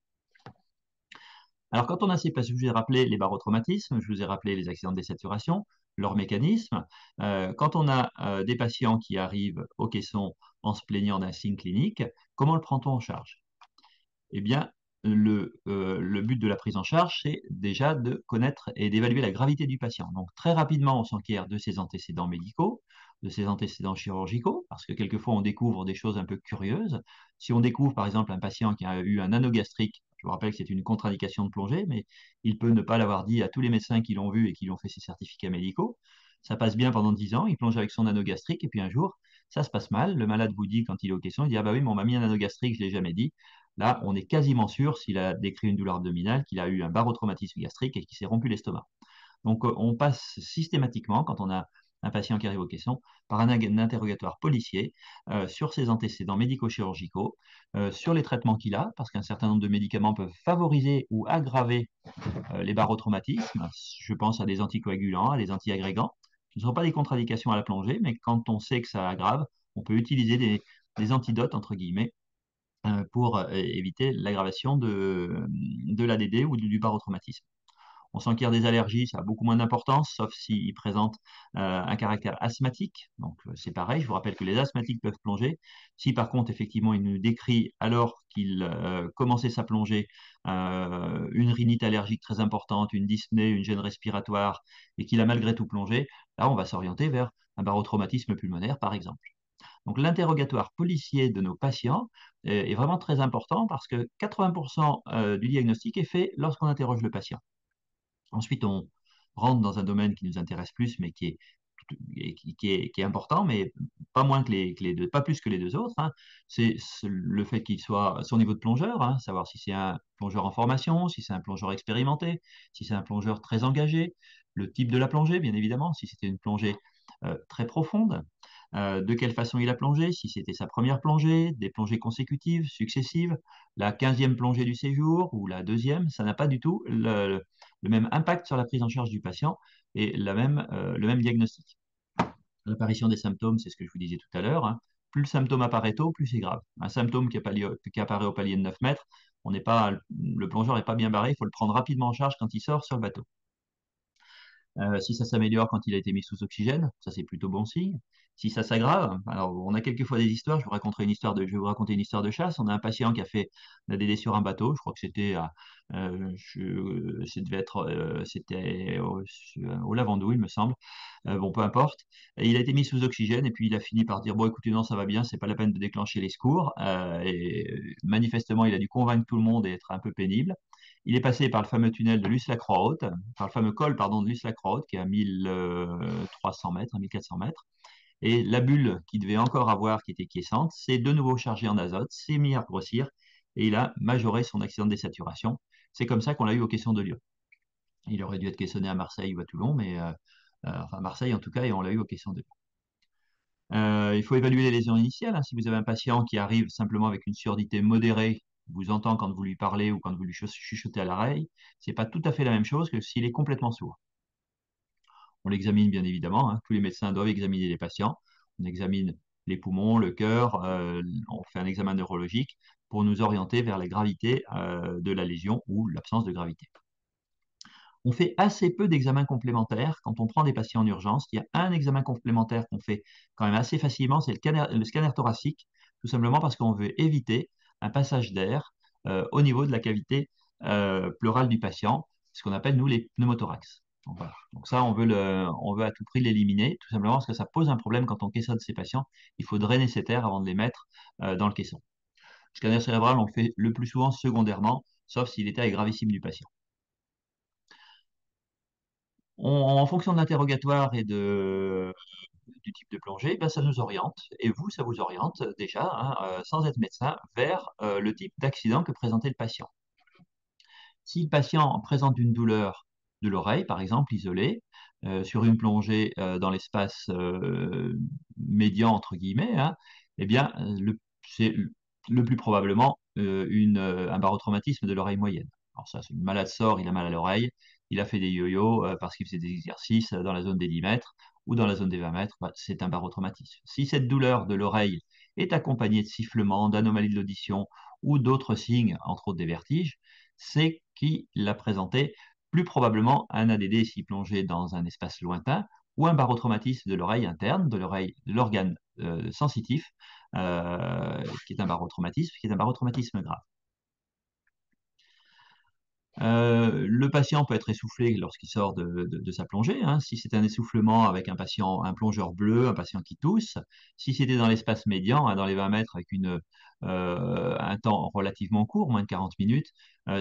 Alors, quand on a ces patients, je vous ai rappelé les barotraumatismes, je vous ai rappelé les accidents de désaturation, leur mécanisme. Quand on a des patients qui arrivent au caisson en se plaignant d'un signe clinique, comment le prend-on en charge? Eh bien, le but de la prise en charge, c'est déjà de connaître et d'évaluer la gravité du patient. Donc, très rapidement, on s'enquiert de ses antécédents médicaux, de ses antécédents chirurgicaux, parce que quelquefois, on découvre des choses un peu curieuses. Si on découvre, par exemple, un patient qui a eu un anneau gastrique, je vous rappelle que c'est une contre-indication de plongée, mais il peut ne pas l'avoir dit à tous les médecins qui l'ont vu et qui lui ont fait ses certificats médicaux. Ça passe bien pendant 10 ans, il plonge avec son anneau gastrique, et puis un jour, ça se passe mal. Le malade vous dit, quand il est au caisson, il dit: ah bah oui, mais on m'a mis un anneau gastrique, je ne l'ai jamais dit. Là, on est quasiment sûr, s'il a décrit une douleur abdominale, qu'il a eu un barotraumatisme gastrique et qu'il s'est rompu l'estomac. Donc, on passe systématiquement, quand on a un patient qui arrive au caisson, par un interrogatoire policier sur ses antécédents médico-chirurgicaux, sur les traitements qu'il a, parce qu'un certain nombre de médicaments peuvent favoriser ou aggraver les barotraumatismes. Je pense à des anticoagulants, à des antiagrégants. Ce ne sont pas des contre-indications à la plongée, mais quand on sait que ça aggrave, on peut utiliser des antidotes, entre guillemets, pour éviter l'aggravation de l'ADD ou du barotraumatisme. On s'enquiert des allergies, ça a beaucoup moins d'importance, sauf s'ils présentent un caractère asthmatique. Donc, c'est pareil, je vous rappelle que les asthmatiques peuvent plonger. Si par contre, effectivement, il nous décrit, alors qu'il commençait sa plongée, une rhinite allergique très importante, une dyspnée, une gêne respiratoire, et qu'il a malgré tout plongé, là, on va s'orienter vers un barotraumatisme pulmonaire, par exemple. Donc l'interrogatoire policier de nos patients est vraiment très important parce que 80% du diagnostic est fait lorsqu'on interroge le patient. Ensuite, on rentre dans un domaine qui nous intéresse plus, mais qui est important, mais pas moins que les deux, pas plus que les deux autres, hein. C'est le fait qu'il soit son niveau de plongeur, hein, savoir si c'est un plongeur en formation, si c'est un plongeur expérimenté, si c'est un plongeur très engagé, le type de la plongée, bien évidemment, si c'était une plongée très profonde, de quelle façon il a plongé, si c'était sa première plongée, des plongées consécutives, successives, la 15e plongée du séjour ou la deuxième, ça n'a pas du tout le même impact sur la prise en charge du patient et le même diagnostic. L'apparition des symptômes, c'est ce que je vous disais tout à l'heure, hein. Plus le symptôme apparaît tôt, plus c'est grave. Un symptôme qui apparaît au palier de 9 mètres, le plongeur n'est pas bien barré, il faut le prendre rapidement en charge quand il sort sur le bateau. Si ça s'améliore quand il a été mis sous oxygène, ça c'est plutôt bon signe. Si ça s'aggrave, alors on a quelquefois des histoires, je vais vous raconter une histoire de chasse. On a un patient qui a fait un ADD sur un bateau, je crois que c'était c'était au Lavandou, il me semble. Bon, peu importe. Et il a été mis sous oxygène et puis il a fini par dire, bon, écoutez, non, ça va bien, c'est pas la peine de déclencher les secours. Et manifestement, il a dû convaincre tout le monde et être un peu pénible. Il est passé par le fameux tunnel de Luce-la-Croix-Haute, par le fameux col, pardon, de Luce-la-Croix-Haute, qui est à 1300 mètres, à 1400 mètres. Et la bulle qu'il devait encore avoir, qui était quiescente, s'est de nouveau chargée en azote, s'est mis à grossir, et il a majoré son accident de désaturation. C'est comme ça qu'on l'a eu aux caissons de Lyon. Il aurait dû être caissonné à Marseille ou à Toulon, mais enfin à Marseille en tout cas, et on l'a eu aux caissons de Lyon. Il faut évaluer les lésions initiales, hein. Si vous avez un patient qui arrive simplement avec une surdité modérée, vous entend quand vous lui parlez ou quand vous lui chuchotez à l'oreille, c'est pas tout à fait la même chose que s'il est complètement sourd. On l'examine bien évidemment, hein. Tous les médecins doivent examiner les patients. On examine les poumons, le cœur, on fait un examen neurologique pour nous orienter vers la gravité de la lésion ou l'absence de gravité. On fait assez peu d'examens complémentaires quand on prend des patients en urgence. Il y a un examen complémentaire qu'on fait quand même assez facilement, c'est le scanner thoracique, tout simplement parce qu'on veut éviter un passage d'air au niveau de la cavité pleurale du patient, ce qu'on appelle, nous, les pneumothorax. Donc, voilà. Donc ça, on veut à tout prix l'éliminer, tout simplement parce que ça pose un problème quand on caissonne ces patients. Il faut drainer cet air avant de les mettre dans le caisson. Le scanner cérébral, on le fait le plus souvent secondairement, sauf si l'état est gravissime du patient. En fonction de l'interrogatoire et du type de plongée, ben, ça nous oriente, et vous, ça vous oriente déjà, hein, sans être médecin, vers le type d'accident que présentait le patient. Si le patient présente une douleur de l'oreille, par exemple, isolée, sur une plongée dans l'espace médian, entre guillemets, hein, eh bien, c'est le plus probablement un barotraumatisme de l'oreille moyenne. Alors ça, c'est le malade sort, il a mal à l'oreille, il a fait des yo-yo parce qu'il faisait des exercices dans la zone des 10 mètres ou dans la zone des 20 mètres, bah, c'est un barotraumatisme. Si cette douleur de l'oreille est accompagnée de sifflements, d'anomalies de l'audition ou d'autres signes, entre autres des vertiges, c'est qu'il a présenté plus probablement un ADD s'il plongeait dans un espace lointain ou un barotraumatisme de l'oreille interne, de l'organe sensitif, qui est un barotraumatisme grave. Le patient peut être essoufflé lorsqu'il sort de sa plongée, hein. Si c'est un essoufflement avec un plongeur bleu, un patient qui tousse, si c'était dans l'espace médian, hein, dans les 20 mètres avec un temps relativement court, moins de 40 minutes,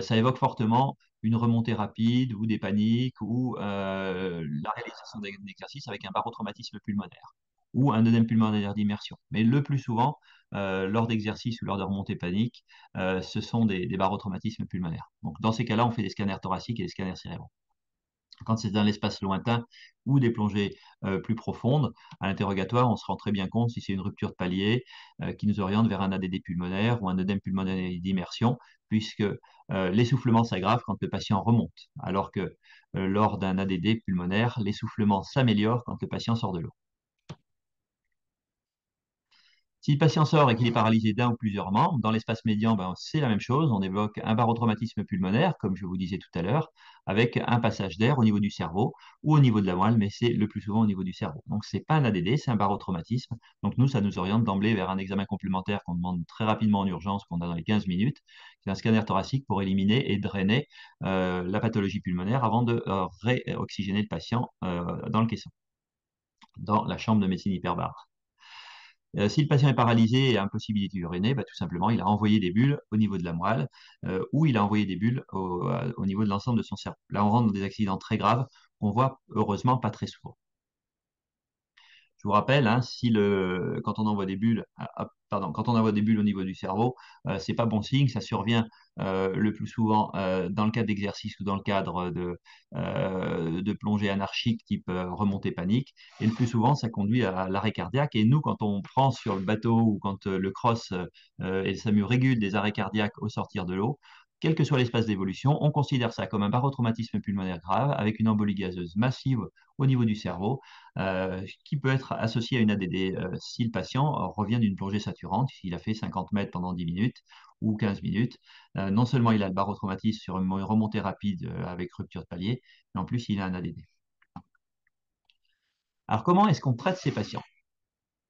ça évoque fortement une remontée rapide ou des paniques ou la réalisation d'un exercice avec un barotraumatisme pulmonaire ou un œdème pulmonaire d'immersion. Mais le plus souvent, lors d'exercices ou lors de remontées paniques, ce sont des barotraumatismes pulmonaires. Donc, dans ces cas-là, on fait des scanners thoraciques et des scanners cérébraux. Quand c'est dans l'espace lointain ou des plongées plus profondes, à l'interrogatoire, on se rend très bien compte si c'est une rupture de palier qui nous oriente vers un ADD pulmonaire ou un œdème pulmonaire d'immersion, puisque l'essoufflement s'aggrave quand le patient remonte, alors que lors d'un ADD pulmonaire, l'essoufflement s'améliore quand le patient sort de l'eau. Si le patient sort et qu'il est paralysé d'un ou plusieurs membres, dans l'espace médian, ben, c'est la même chose. On évoque un barotraumatisme pulmonaire, comme je vous disais tout à l'heure, avec un passage d'air au niveau du cerveau ou au niveau de la moelle, mais c'est le plus souvent au niveau du cerveau. Donc, ce n'est pas un ADD, c'est un barotraumatisme. Donc, nous, ça nous oriente d'emblée vers un examen complémentaire qu'on demande très rapidement en urgence, qu'on a dans les 15 minutes. C'est un scanner thoracique pour éliminer et drainer la pathologie pulmonaire avant de réoxygéner le patient dans le caisson, dans la chambre de médecine hyperbare. Si le patient est paralysé et a impossibilité d'uriner, bah, tout simplement, il a envoyé des bulles au niveau de la moelle ou il a envoyé des bulles au niveau de l'ensemble de son cerveau. Là, on rentre dans des accidents très graves qu'on voit heureusement pas très souvent. Je vous rappelle, hein, quand on envoie des bulles, quand on envoie des bulles au niveau du cerveau, c'est pas bon signe. Ça survient le plus souvent dans le cadre d'exercices ou dans le cadre de plongée anarchique type remontée panique. Et le plus souvent, ça conduit à l'arrêt cardiaque. Et nous, quand on prend sur le bateau ou quand le CROSS et le SAMU régulent des arrêts cardiaques au sortir de l'eau, quel que soit l'espace d'évolution, on considère ça comme un barotraumatisme pulmonaire grave avec une embolie gazeuse massive au niveau du cerveau qui peut être associé à une ADD si le patient revient d'une plongée saturante, s'il a fait 50 mètres pendant 10 minutes ou 15 minutes. Non seulement il a le barotraumatisme sur une remontée rapide avec rupture de palier, mais en plus il a un ADD. Alors, comment est-ce qu'on traite ces patients?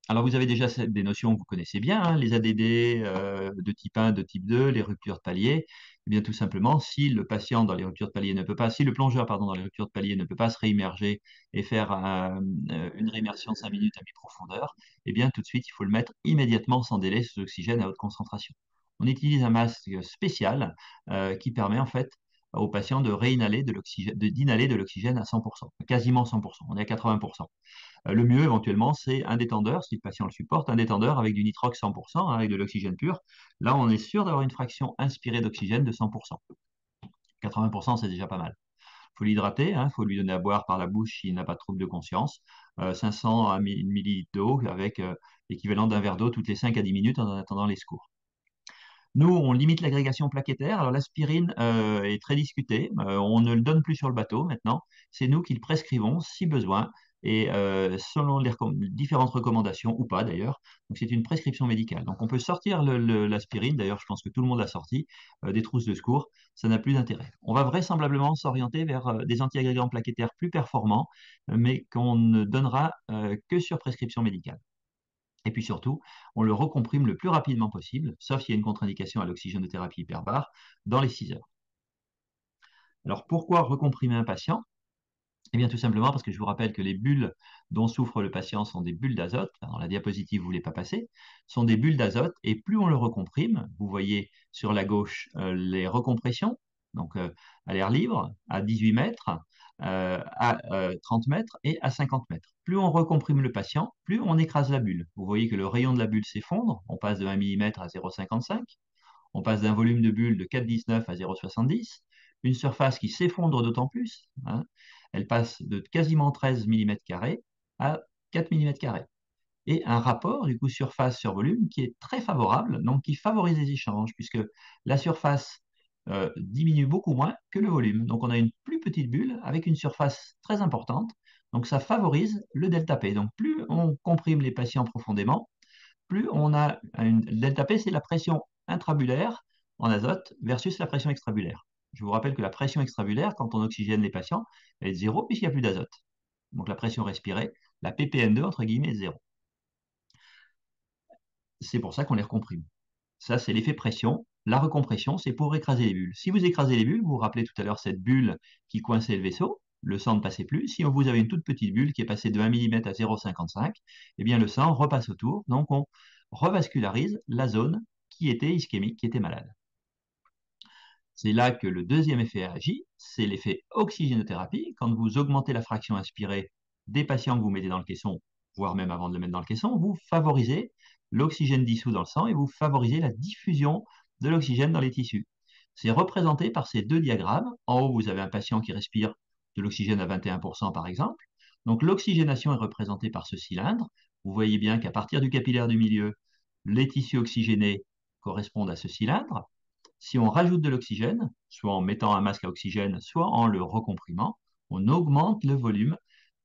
Alors, vous avez déjà des notions que vous connaissez bien, hein, les ADD de type 1, de type 2, les ruptures de palier. Eh bien, tout simplement, si le patient dans les ruptures de palier ne peut pas, si le plongeur, pardon, dans les ruptures de palier ne peut pas se réimmerger et faire une réimmersion de 5 minutes à mi-profondeur, eh bien, tout de suite, il faut le mettre immédiatement sans délai sous oxygène à haute concentration. On utilise un masque spécial qui permet en fait aux patients de réinhaler de l'oxygène, d'inhaler de l'oxygène à 100%, quasiment 100%. On est à 80%. Le mieux, éventuellement, c'est un détendeur, si le patient le supporte, un détendeur avec du nitrox 100%, hein, avec de l'oxygène pur. Là, on est sûr d'avoir une fraction inspirée d'oxygène de 100%. 80%, c'est déjà pas mal. Il faut l'hydrater, il faut lui donner à boire par la bouche s'il n'a pas de trouble de conscience. 500 à 1000 ml d'eau avec l'équivalent d'un verre d'eau toutes les 5 à 10 minutes en attendant les secours. Nous, on limite l'agrégation plaquettaire. Alors, l'aspirine est très discutée. On ne le donne plus sur le bateau maintenant. C'est nous qui le prescrivons si besoin et selon les différentes recommandations ou pas d'ailleurs. Donc, c'est une prescription médicale. Donc, on peut sortir l'aspirine. D'ailleurs, je pense que tout le monde l'a sorti des trousses de secours. Ça n'a plus d'intérêt. On va vraisemblablement s'orienter vers des antiagrégants plaquettaires plus performants, mais qu'on ne donnera que sur prescription médicale. Et puis surtout, on le recomprime le plus rapidement possible, sauf s'il y a une contre-indication à l'oxygénothérapie hyperbare, dans les 6 heures. Alors pourquoi recomprimer un patient? Eh bien tout simplement parce que je vous rappelle que les bulles dont souffre le patient sont des bulles d'azote. Dans la diapositive, vous ne voulez pas passer, sont des bulles d'azote et plus on le recomprime, vous voyez sur la gauche les recompressions, donc à l'air libre, à 18 mètres, à 30 mètres et à 50 mètres. Plus on recomprime le patient, plus on écrase la bulle. Vous voyez que le rayon de la bulle s'effondre, on passe de 1 mm à 0,55, on passe d'un volume de bulle de 4,19 à 0,70, une surface qui s'effondre d'autant plus, elle passe de quasiment 13 mm² à 4 mm². Et un rapport du coup surface sur volume qui est très favorable, donc qui favorise les échanges, puisque la surface diminue beaucoup moins que le volume. Donc on a une plus petite bulle avec une surface très importante, donc ça favorise le delta P. Donc plus on comprime les patients profondément, plus on a une delta P, c'est la pression intrabullaire en azote versus la pression extrabullaire. Je vous rappelle que la pression extrabullaire, quand on oxygène les patients, elle est de 0 puisqu'il n'y a plus d'azote. Donc la pression respirée, la ppn2 entre guillemets, est 0. C'est pour ça qu'on les recomprime. Ça, c'est l'effet pression. La recompression, c'est pour écraser les bulles. Si vous écrasez les bulles, vous vous rappelez tout à l'heure cette bulle qui coinçait le vaisseau, le sang ne passait plus. Si vous avez une toute petite bulle qui est passée de 1 mm à 0,55, eh bien le sang repasse autour. Donc on revascularise la zone qui était ischémique, qui était malade. C'est là que le deuxième effet agit, c'est l'effet oxygénothérapie. Quand vous augmentez la fraction inspirée des patients que vous mettez dans le caisson, voire même avant de le mettre dans le caisson, vous favorisez l'oxygène dissous dans le sang et vous favorisez la diffusion de l'oxygène dans les tissus. C'est représenté par ces deux diagrammes. En haut, vous avez un patient qui respire de l'oxygène à 21% par exemple. Donc l'oxygénation est représentée par ce cylindre. Vous voyez bien qu'à partir du capillaire du milieu, les tissus oxygénés correspondent à ce cylindre. Si on rajoute de l'oxygène, soit en mettant un masque à oxygène, soit en le recomprimant, on augmente le volume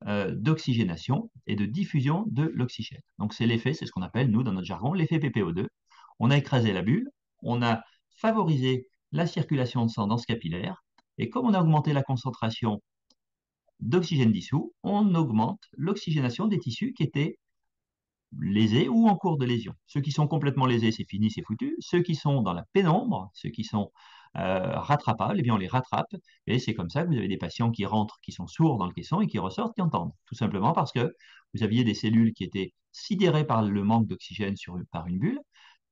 d'oxygénation et de diffusion de l'oxygène. Donc c'est l'effet, c'est ce qu'on appelle, nous, dans notre jargon, l'effet PPO2. On a écrasé la bulle, on a favorisé la circulation de sang dans ce capillaire, et comme on a augmenté la concentration d'oxygène dissous, on augmente l'oxygénation des tissus qui étaient lésés ou en cours de lésion. Ceux qui sont complètement lésés, c'est fini, c'est foutu. Ceux qui sont dans la pénombre, ceux qui sont rattrapables, eh bien on les rattrape. Et c'est comme ça que vous avez des patients qui rentrent, qui sont sourds dans le caisson et qui ressortent, qui entendent. Tout simplement parce que vous aviez des cellules qui étaient sidérées par le manque d'oxygène par une bulle.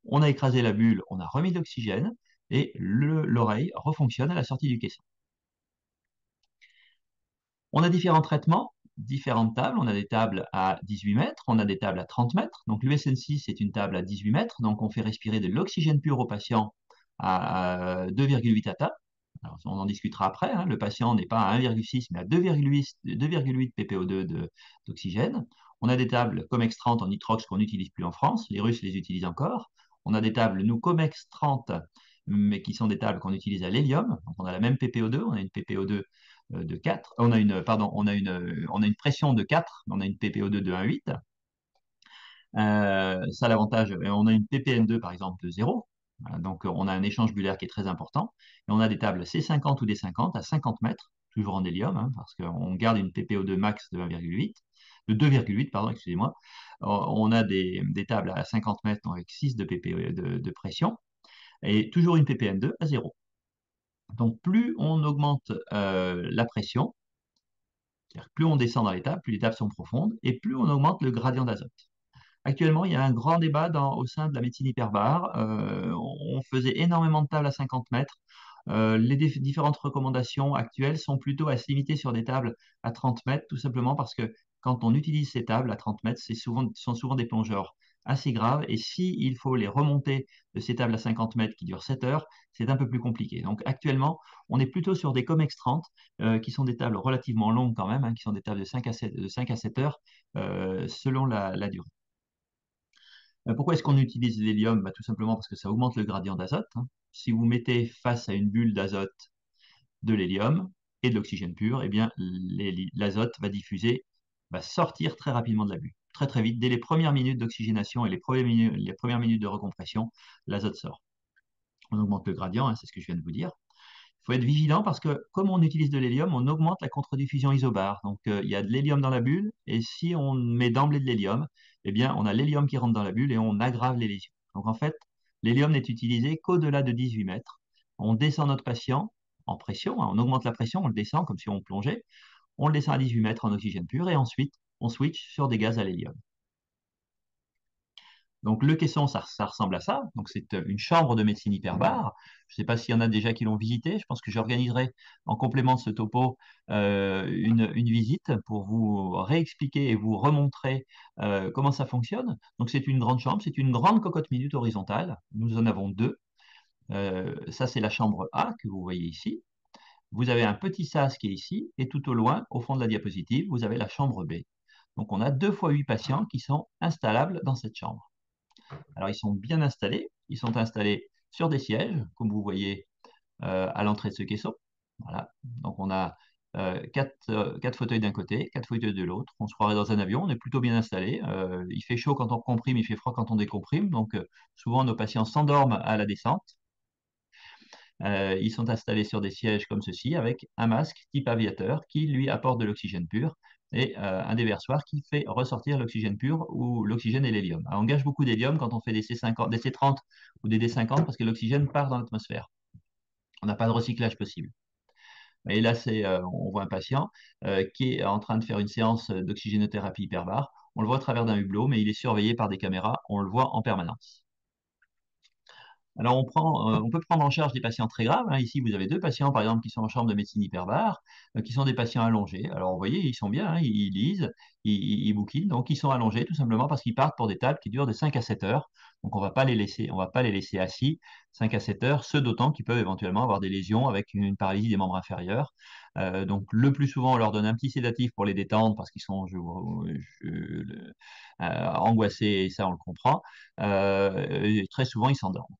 On a écrasé la bulle, on a remis de l'oxygène et l'oreille refonctionne à la sortie du caisson. On a différents traitements, différentes tables. On a des tables à 18 mètres, on a des tables à 30 mètres. Donc l'USN6, c'est une table à 18 mètres. Donc on fait respirer de l'oxygène pur au patient à 2,8 ATA. Alors, on en discutera après. Le patient n'est pas à 1,6 mais à 2,8 ppO2 d'oxygène. On a des tables Comex 30 en nitrox qu'on n'utilise plus en France. Les Russes les utilisent encore. On a des tables, nous, Comex 30, mais qui sont des tables qu'on utilise à l'hélium. Donc on a la même ppO2, on a une ppO2 de 4, on a une pression de 4, on a une ppO2 de 1,8. Ça, l'avantage, on a une ppn2 par exemple de 0. Donc on a un échange bullaire qui est très important. Et on a des tables C50 ou D50 à 50 mètres, toujours en hélium, parce qu'on garde une ppO2 max de 1,8. de 2,8, pardon, excusez-moi. On a des tables à 50 mètres donc avec 6 de, de pression et toujours une ppm2 à 0. Donc plus on augmente la pression, c'est-à-dire plus on descend dans les tables, plus les tables sont profondes et plus on augmente le gradient d'azote. Actuellement, il y a un grand débat au sein de la médecine hyperbare. On faisait énormément de tables à 50 mètres. Les différentes recommandations actuelles sont plutôt à se limiter sur des tables à 30 mètres, tout simplement parce que quand on utilise ces tables à 30 mètres, sont souvent des plongeurs assez graves. Et s'il faut les remonter de ces tables à 50 mètres qui durent 7 heures, c'est un peu plus compliqué. Donc actuellement, on est plutôt sur des Comex 30, qui sont des tables relativement longues quand même, hein, qui sont des tables de 5 à 7 heures selon la durée. Pourquoi est-ce qu'on utilise l'hélium? Bah, tout simplement parce que ça augmente le gradient d'azote, hein. Si vous mettez face à une bulle d'azote de l'hélium et de l'oxygène pur, eh bien, l'azote va diffuser, va sortir très rapidement de la bulle. Très très vite, dès les premières minutes d'oxygénation et les premières minutes de recompression, l'azote sort. On augmente le gradient, hein, c'est ce que je viens de vous dire. Il faut être vigilant parce que comme on utilise de l'hélium, on augmente la contre-diffusion isobare. Donc il y a de l'hélium dans la bulle et si on met d'emblée de l'hélium, eh bien on a l'hélium qui rentre dans la bulle et on aggrave les lésions. Donc en fait, l'hélium n'est utilisé qu'au-delà de 18 mètres. On descend notre patient en pression, hein, on augmente la pression, on le descend comme si on plongeait, on le descend à 18 mètres en oxygène pur et ensuite on switch sur des gaz à l'hélium. Donc le caisson, ça ressemble à ça. Donc c'est une chambre de médecine hyperbare. Je ne sais pas s'il y en a déjà qui l'ont visité. Je pense que j'organiserai en complément de ce topo une visite pour vous réexpliquer et vous remontrer comment ça fonctionne. Donc c'est une grande chambre, c'est une grande cocotte minute horizontale. Nous en avons deux. Ça c'est la chambre A que vous voyez ici. Vous avez un petit sas qui est ici et tout au loin, au fond de la diapositive, vous avez la chambre B. Donc on a 2 fois 8 patients qui sont installables dans cette chambre. Alors, ils sont bien installés. Ils sont installés sur des sièges, comme vous voyez à l'entrée de ce caisson. Voilà. Donc, on a 4 fauteuils d'un côté, 4 fauteuils de l'autre. On se croirait dans un avion. On est plutôt bien installé. Il fait chaud quand on comprime, il fait froid quand on décomprime. Donc, souvent, nos patients s'endorment à la descente. Ils sont installés sur des sièges comme ceci avec un masque type aviateur qui lui apporte de l'oxygène pur et un déversoir qui fait ressortir l'oxygène pur ou l'oxygène et l'hélium. On gâche beaucoup d'hélium quand on fait des C50, des C30 ou des D50 parce que l'oxygène part dans l'atmosphère. On n'a pas de recyclage possible. Et là, on voit un patient qui est en train de faire une séance d'oxygénothérapie hyperbare. On le voit à travers d'un hublot, mais il est surveillé par des caméras. On le voit en permanence. Alors, on peut prendre en charge des patients très graves, hein. Ici, vous avez 2 patients, par exemple, qui sont en chambre de médecine hyperbare, qui sont des patients allongés. Alors, vous voyez, ils sont bien, hein, ils lisent, ils bouquinent, donc ils sont allongés tout simplement parce qu'ils partent pour des tables qui durent de 5 à 7 heures. Donc, on va pas les laisser assis 5 à 7 heures, ce d'autant qu'ils peuvent éventuellement avoir des lésions avec une paralysie des membres inférieurs. Donc, le plus souvent, on leur donne un petit sédatif pour les détendre parce qu'ils sont angoissés et ça, on le comprend. Et très souvent, ils s'endorment.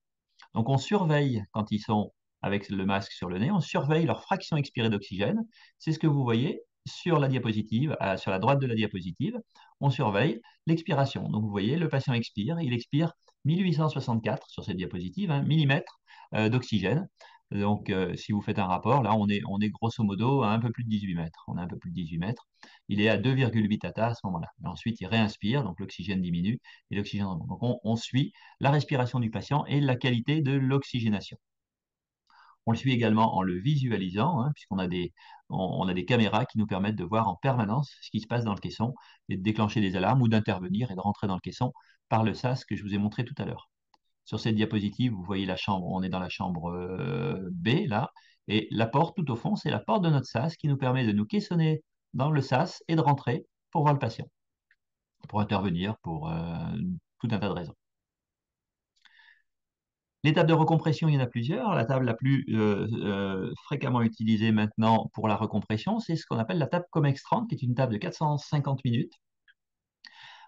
Donc, on surveille quand ils sont avec le masque sur le nez, on surveille leur fraction expirée d'oxygène. C'est ce que vous voyez sur la diapositive, sur la droite de la diapositive. On surveille l'expiration. Donc, vous voyez, le patient expire. Il expire 1864 sur cette diapositive, hein, millimètres d'oxygène. Donc, si vous faites un rapport, là, on est grosso modo à un peu plus de 18 mètres. On a un peu plus de 18 mètres. Il est à 2,8 ATA à ce moment-là. Ensuite, il réinspire, donc l'oxygène diminue et l'oxygène remonte. Donc, on suit la respiration du patient et la qualité de l'oxygénation. On le suit également en le visualisant, hein, puisqu'on a on a des caméras qui nous permettent de voir en permanence ce qui se passe dans le caisson et de déclencher des alarmes ou d'intervenir et de rentrer dans le caisson par le sas que je vous ai montré tout à l'heure. Sur cette diapositive, vous voyez la chambre, on est dans la chambre B, là, et la porte tout au fond, c'est la porte de notre sas qui nous permet de nous caissonner dans le sas et de rentrer pour voir le patient, pour intervenir, pour tout un tas de raisons. Les tables de recompression, il y en a plusieurs. La table la plus fréquemment utilisée maintenant pour la recompression, c'est ce qu'on appelle la table Comex 30, qui est une table de 450 minutes.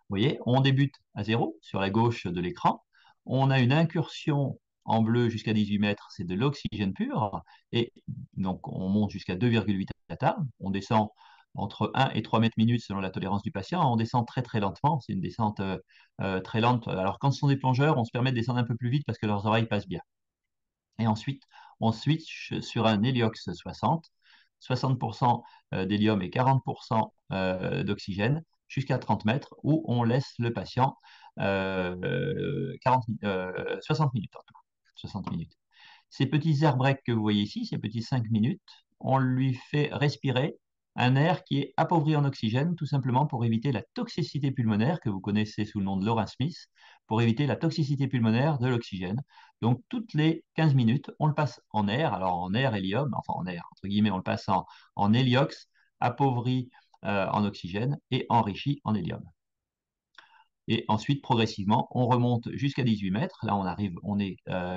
Vous voyez, on débute à 0 sur la gauche de l'écran. On a une incursion en bleu jusqu'à 18 mètres, c'est de l'oxygène pur. Et donc, on monte jusqu'à 2,8 ATA. On descend entre 1 et 3 mètres minutes selon la tolérance du patient. On descend très très lentement. C'est une descente très lente. Alors, quand ce sont des plongeurs, on se permet de descendre un peu plus vite parce que leurs oreilles passent bien. Et ensuite, on switch sur un Heliox 60, 60% d'hélium et 40% d'oxygène. jusqu'à 30 mètres où on laisse le patient 60 minutes en tout. 60 minutes. Ces petits air breaks que vous voyez ici, ces petits 5 minutes, on lui fait respirer un air qui est appauvri en oxygène, tout simplement pour éviter la toxicité pulmonaire que vous connaissez sous le nom de Lawrence Smith, pour éviter la toxicité pulmonaire de l'oxygène. Donc, toutes les 15 minutes, on le passe en air, alors en air hélium, enfin en air, entre guillemets, on le passe en héliox, appauvri en oxygène et enrichi en hélium. Et ensuite, progressivement, on remonte jusqu'à 18 mètres. Là, on arrive, on est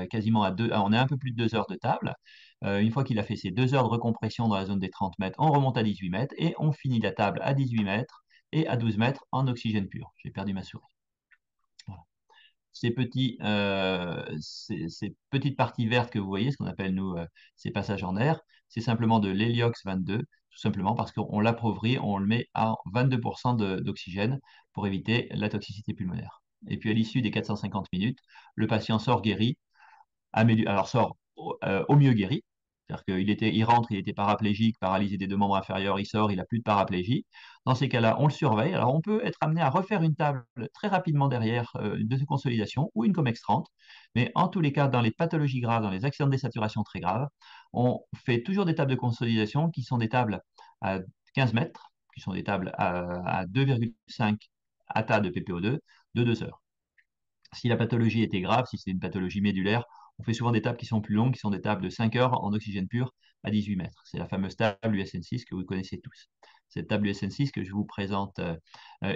quasiment à on est un peu plus de 2 heures de table. Une fois qu'il a fait ses 2 heures de recompression dans la zone des 30 mètres, on remonte à 18 mètres et on finit la table à 18 mètres et à 12 mètres en oxygène pur. J'ai perdu ma souris. Voilà. Ces petites parties vertes que vous voyez, ce qu'on appelle nous ces passages en air, c'est simplement de l'héliox 22, tout simplement parce qu'on l'appauvrit, on le met à 22% d'oxygène pour éviter la toxicité pulmonaire. Et puis à l'issue des 450 minutes, le patient sort guéri, alors sort au mieux guéri. C'est-à-dire il rentre, il était paraplégique, paralysé des deux membres inférieurs, il sort, il n'a plus de paraplégie. Dans ces cas-là, on le surveille. Alors, on peut être amené à refaire une table très rapidement derrière de consolidation ou une COMEX 30. Mais en tous les cas, dans les pathologies graves, dans les accidents de désaturation très graves, on fait toujours des tables de consolidation qui sont des tables à 15 mètres, qui sont des tables à 2,5 ATA de PPO2 de 2 heures. Si la pathologie était grave, si c'est une pathologie médulaire, on fait souvent des tables qui sont plus longues, qui sont des tables de 5 heures en oxygène pur à 18 mètres. C'est la fameuse table USN6 que vous connaissez tous. Cette table USN6 que je vous présente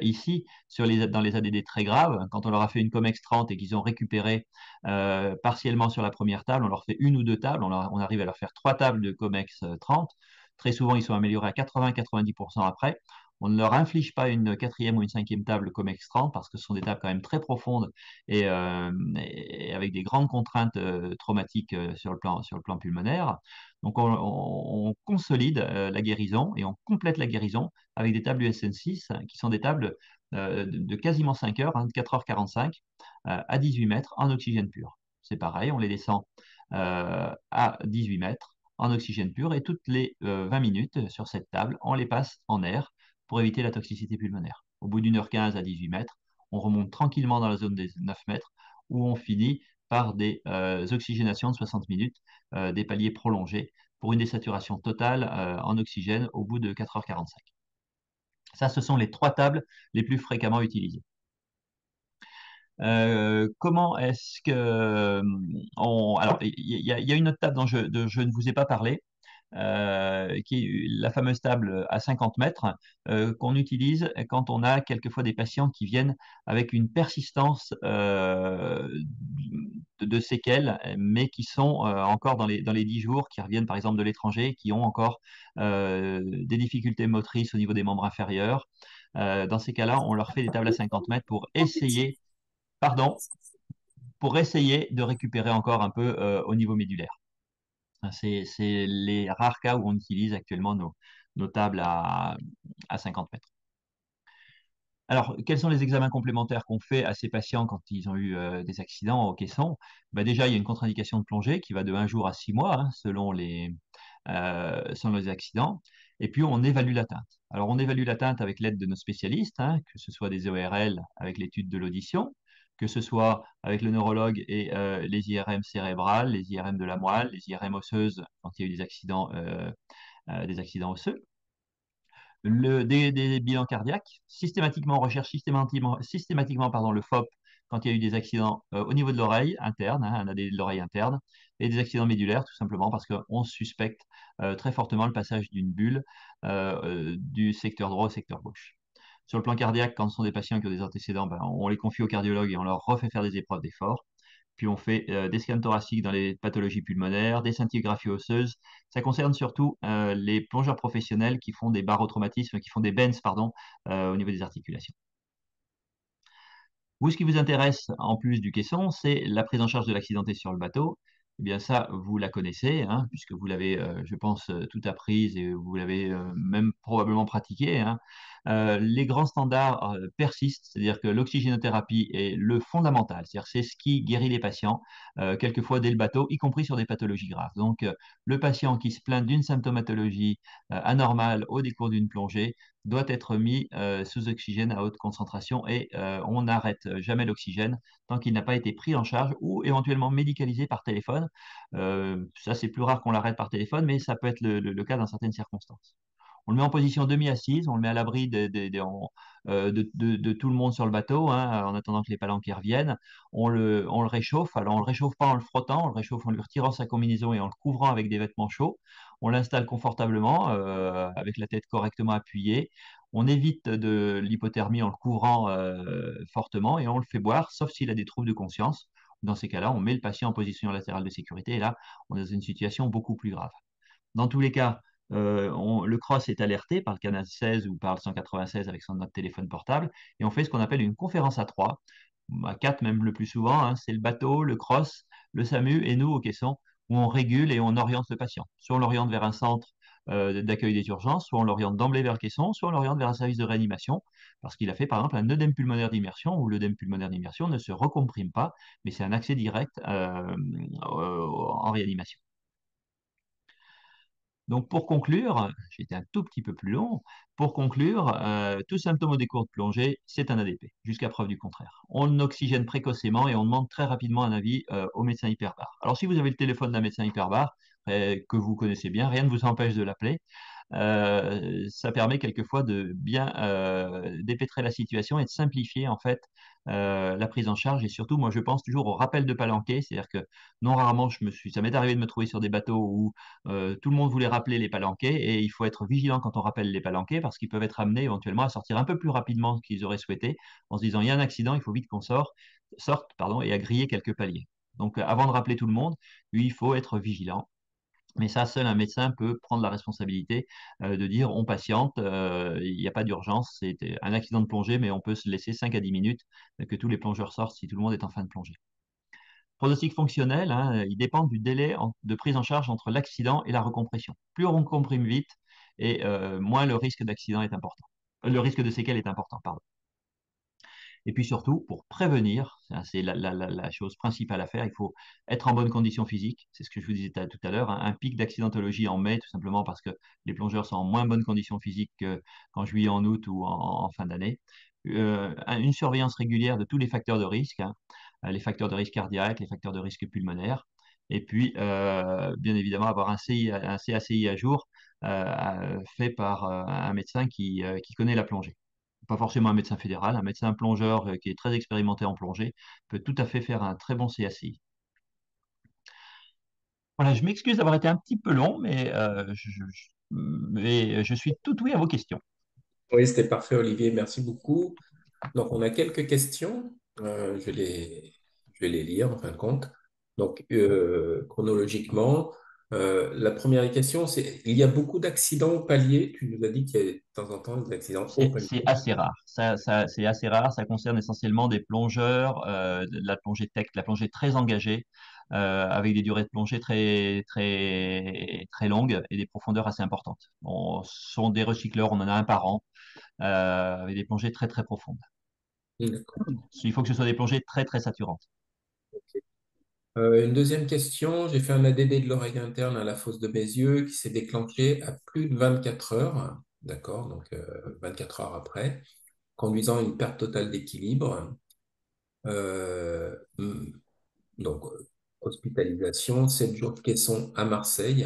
ici, dans les ADD très graves, quand on leur a fait une COMEX 30 et qu'ils ont récupéré partiellement sur la première table, on leur fait une ou deux tables, on arrive à leur faire 3 tables de COMEX 30. Très souvent, ils sont améliorés à 80-90% après. On ne leur inflige pas une quatrième ou une cinquième table COMEX 30 parce que ce sont des tables quand même très profondes et avec des grandes contraintes traumatiques sur le plan pulmonaire. Donc, on consolide la guérison et on complète la guérison avec des tables USN6 qui sont des tables de quasiment 5 heures, hein, de 4h45 à 18 mètres en oxygène pur. C'est pareil, on les descend à 18 mètres en oxygène pur et toutes les 20 minutes sur cette table, on les passe en air pour éviter la toxicité pulmonaire. Au bout d'1h15 à 18 mètres, on remonte tranquillement dans la zone des 9 mètres où on finit par des oxygénations de 60 minutes, des paliers prolongés pour une désaturation totale en oxygène au bout de 4h45. Ça, ce sont les 3 tables les plus fréquemment utilisées. Comment est-ce que alors, il y a une autre table dont je ne vous ai pas parlé, qui est la fameuse table à 50 mètres qu'on utilise quand on a quelquefois des patients qui viennent avec une persistance de séquelles, mais qui sont encore dans les 10 jours, qui reviennent par exemple de l'étranger, qui ont encore des difficultés motrices au niveau des membres inférieurs. Dans ces cas-là, on leur fait des tables à 50 mètres pardon, pour essayer de récupérer encore un peu au niveau médulaire. C'est les rares cas où on utilise actuellement nos tables à 50 mètres. Alors, quels sont les examens complémentaires qu'on fait à ces patients quand ils ont eu des accidents au caisson? Déjà, il y a une contre-indication de plongée qui va de 1 jour à 6 mois, hein, selon les accidents. Et puis, on évalue l'atteinte. Alors, on évalue l'atteinte avec l'aide de nos spécialistes, hein, que ce soit des ORL avec l'étude de l'audition, que ce soit avec le neurologue et les IRM cérébrales, les IRM de la moelle, les IRM osseuses quand il y a eu des accidents osseux. Des bilans cardiaques, on recherche systématiquement le FOP quand il y a eu des accidents au niveau de l'oreille interne, hein, un ADD de l'oreille interne, et des accidents médulaires, tout simplement parce qu'on suspecte très fortement le passage d'une bulle du secteur droit au secteur gauche. Sur le plan cardiaque, quand ce sont des patients qui ont des antécédents, on les confie au cardiologue et on leur refait faire des épreuves d'effort. Puis on fait des scans thoraciques dans les pathologies pulmonaires, des scintigraphies osseuses. Ça concerne surtout les plongeurs professionnels qui font des barotraumatismes, qui font des BENS, pardon, au niveau des articulations. Vous, ce qui vous intéresse, en plus du caisson, c'est la prise en charge de l'accidenté sur le bateau. Eh bien, ça, vous la connaissez, hein, puisque vous l'avez, je pense, tout apprise et vous l'avez même probablement pratiqué, hein. Les grands standards persistent, c'est-à-dire que l'oxygénothérapie est le fondamental, c'est-à-dire c'est ce qui guérit les patients, quelquefois dès le bateau, y compris sur des pathologies graves. Donc, le patient qui se plaint d'une symptomatologie anormale au décours d'une plongée doit être mis sous oxygène à haute concentration et on n'arrête jamais l'oxygène tant qu'il n'a pas été pris en charge ou éventuellement médicalisé par téléphone. Ça, c'est plus rare qu'on l'arrête par téléphone, mais ça peut être le cas dans certaines circonstances. On le met en position demi-assise, on le met à l'abri de tout le monde sur le bateau, hein, en attendant que les palanquets reviennent. On le réchauffe. Alors, on ne le réchauffe pas en le frottant, on le réchauffe en lui retirant sa combinaison et en le couvrant avec des vêtements chauds. On l'installe confortablement, avec la tête correctement appuyée. On évite de l'hypothermie en le couvrant fortement et on le fait boire, sauf s'il a des troubles de conscience. Dans ces cas-là, on met le patient en position latérale de sécurité et là, on est dans une situation beaucoup plus grave. Dans tous les cas, le cross est alerté par le canal 16 ou par le 196 avec notre téléphone portable et on fait ce qu'on appelle une conférence à trois, à quatre même le plus souvent, hein. C'est le bateau, le cross, le SAMU et nous au caisson où on régule et on oriente le patient. Soit on l'oriente vers un centre d'accueil des urgences, soit on l'oriente d'emblée vers le caisson, soit on l'oriente vers un service de réanimation parce qu'il a fait par exemple un œdème pulmonaire d'immersion où l'œdème pulmonaire d'immersion ne se recomprime pas, mais c'est un accès direct en réanimation. Donc, pour conclure, j'ai été un tout petit peu plus long. Pour conclure, tout symptôme au décours de plongée, c'est un ADP, jusqu'à preuve du contraire. On oxygène précocement et on demande très rapidement un avis au médecin hyperbare. Alors, si vous avez le téléphone d'un médecin hyperbare, que vous connaissez bien, rien ne vous empêche de l'appeler. Ça permet quelquefois de bien dépêtrer la situation et de simplifier en fait la prise en charge. Et surtout, moi, je pense toujours au rappel de palanquet, c'est-à-dire que non rarement, ça m'est arrivé de me trouver sur des bateaux où tout le monde voulait rappeler les palanquets et il faut être vigilant quand on rappelle les palanquets parce qu'ils peuvent être amenés éventuellement à sortir un peu plus rapidement qu'ils auraient souhaité en se disant il y a un accident, il faut vite qu'on sorte pardon, et à griller quelques paliers. Donc, avant de rappeler tout le monde, il faut être vigilant. Mais ça, seul un médecin peut prendre la responsabilité de dire on patiente, il n'y a pas d'urgence, c'est un accident de plongée, mais on peut se laisser 5 à 10 minutes que tous les plongeurs sortent si tout le monde est en fin de plongée. Pronostic fonctionnel, hein, il dépend du délai de prise en charge entre l'accident et la recompression. Plus on comprime vite, et moins le risque d'accident est important. Le risque de séquelles est important, pardon. Et puis surtout, pour prévenir, c'est la chose principale à faire, il faut être en bonne condition physique. C'est ce que je vous disais tout à l'heure, hein. Un pic d'accidentologie en mai, tout simplement parce que les plongeurs sont en moins bonne condition physique qu'en juillet, en août ou en fin d'année. Une surveillance régulière de tous les facteurs de risque, hein, les facteurs de risque cardiaque, les facteurs de risque pulmonaire. Et puis, bien évidemment, avoir un CACI à jour fait par un médecin qui connaît la plongée, pas forcément un médecin fédéral, un médecin plongeur qui est très expérimenté en plongée peut tout à fait faire un très bon CACI. Voilà, je m'excuse d'avoir été un petit peu long, mais je suis tout oui à vos questions. Oui, c'était parfait, Olivier. Merci beaucoup. Donc, on a quelques questions. Je vais les lire en fin de compte. Donc, chronologiquement, la première question, c'est, il y a beaucoup d'accidents au palier. Tu nous as dit qu'il y a de temps en temps des accidents au palier. C'est assez rare. C'est assez rare. Ça concerne essentiellement des plongeurs, de la plongée tech, de la plongée très engagée, avec des durées de plongée très longues et des profondeurs assez importantes. Ce sont des recycleurs, on en a un par an, avec des plongées très profondes. D'accord. Il faut que ce soit des plongées très saturantes. Une deuxième question, j'ai fait un ADD de l'oreille interne à la fosse de Bézieux qui s'est déclenché à plus de 24 heures, d'accord, donc 24 heures après, conduisant à une perte totale d'équilibre. Euh, hmm, donc, hospitalisation, 7 jours de caisson à Marseille.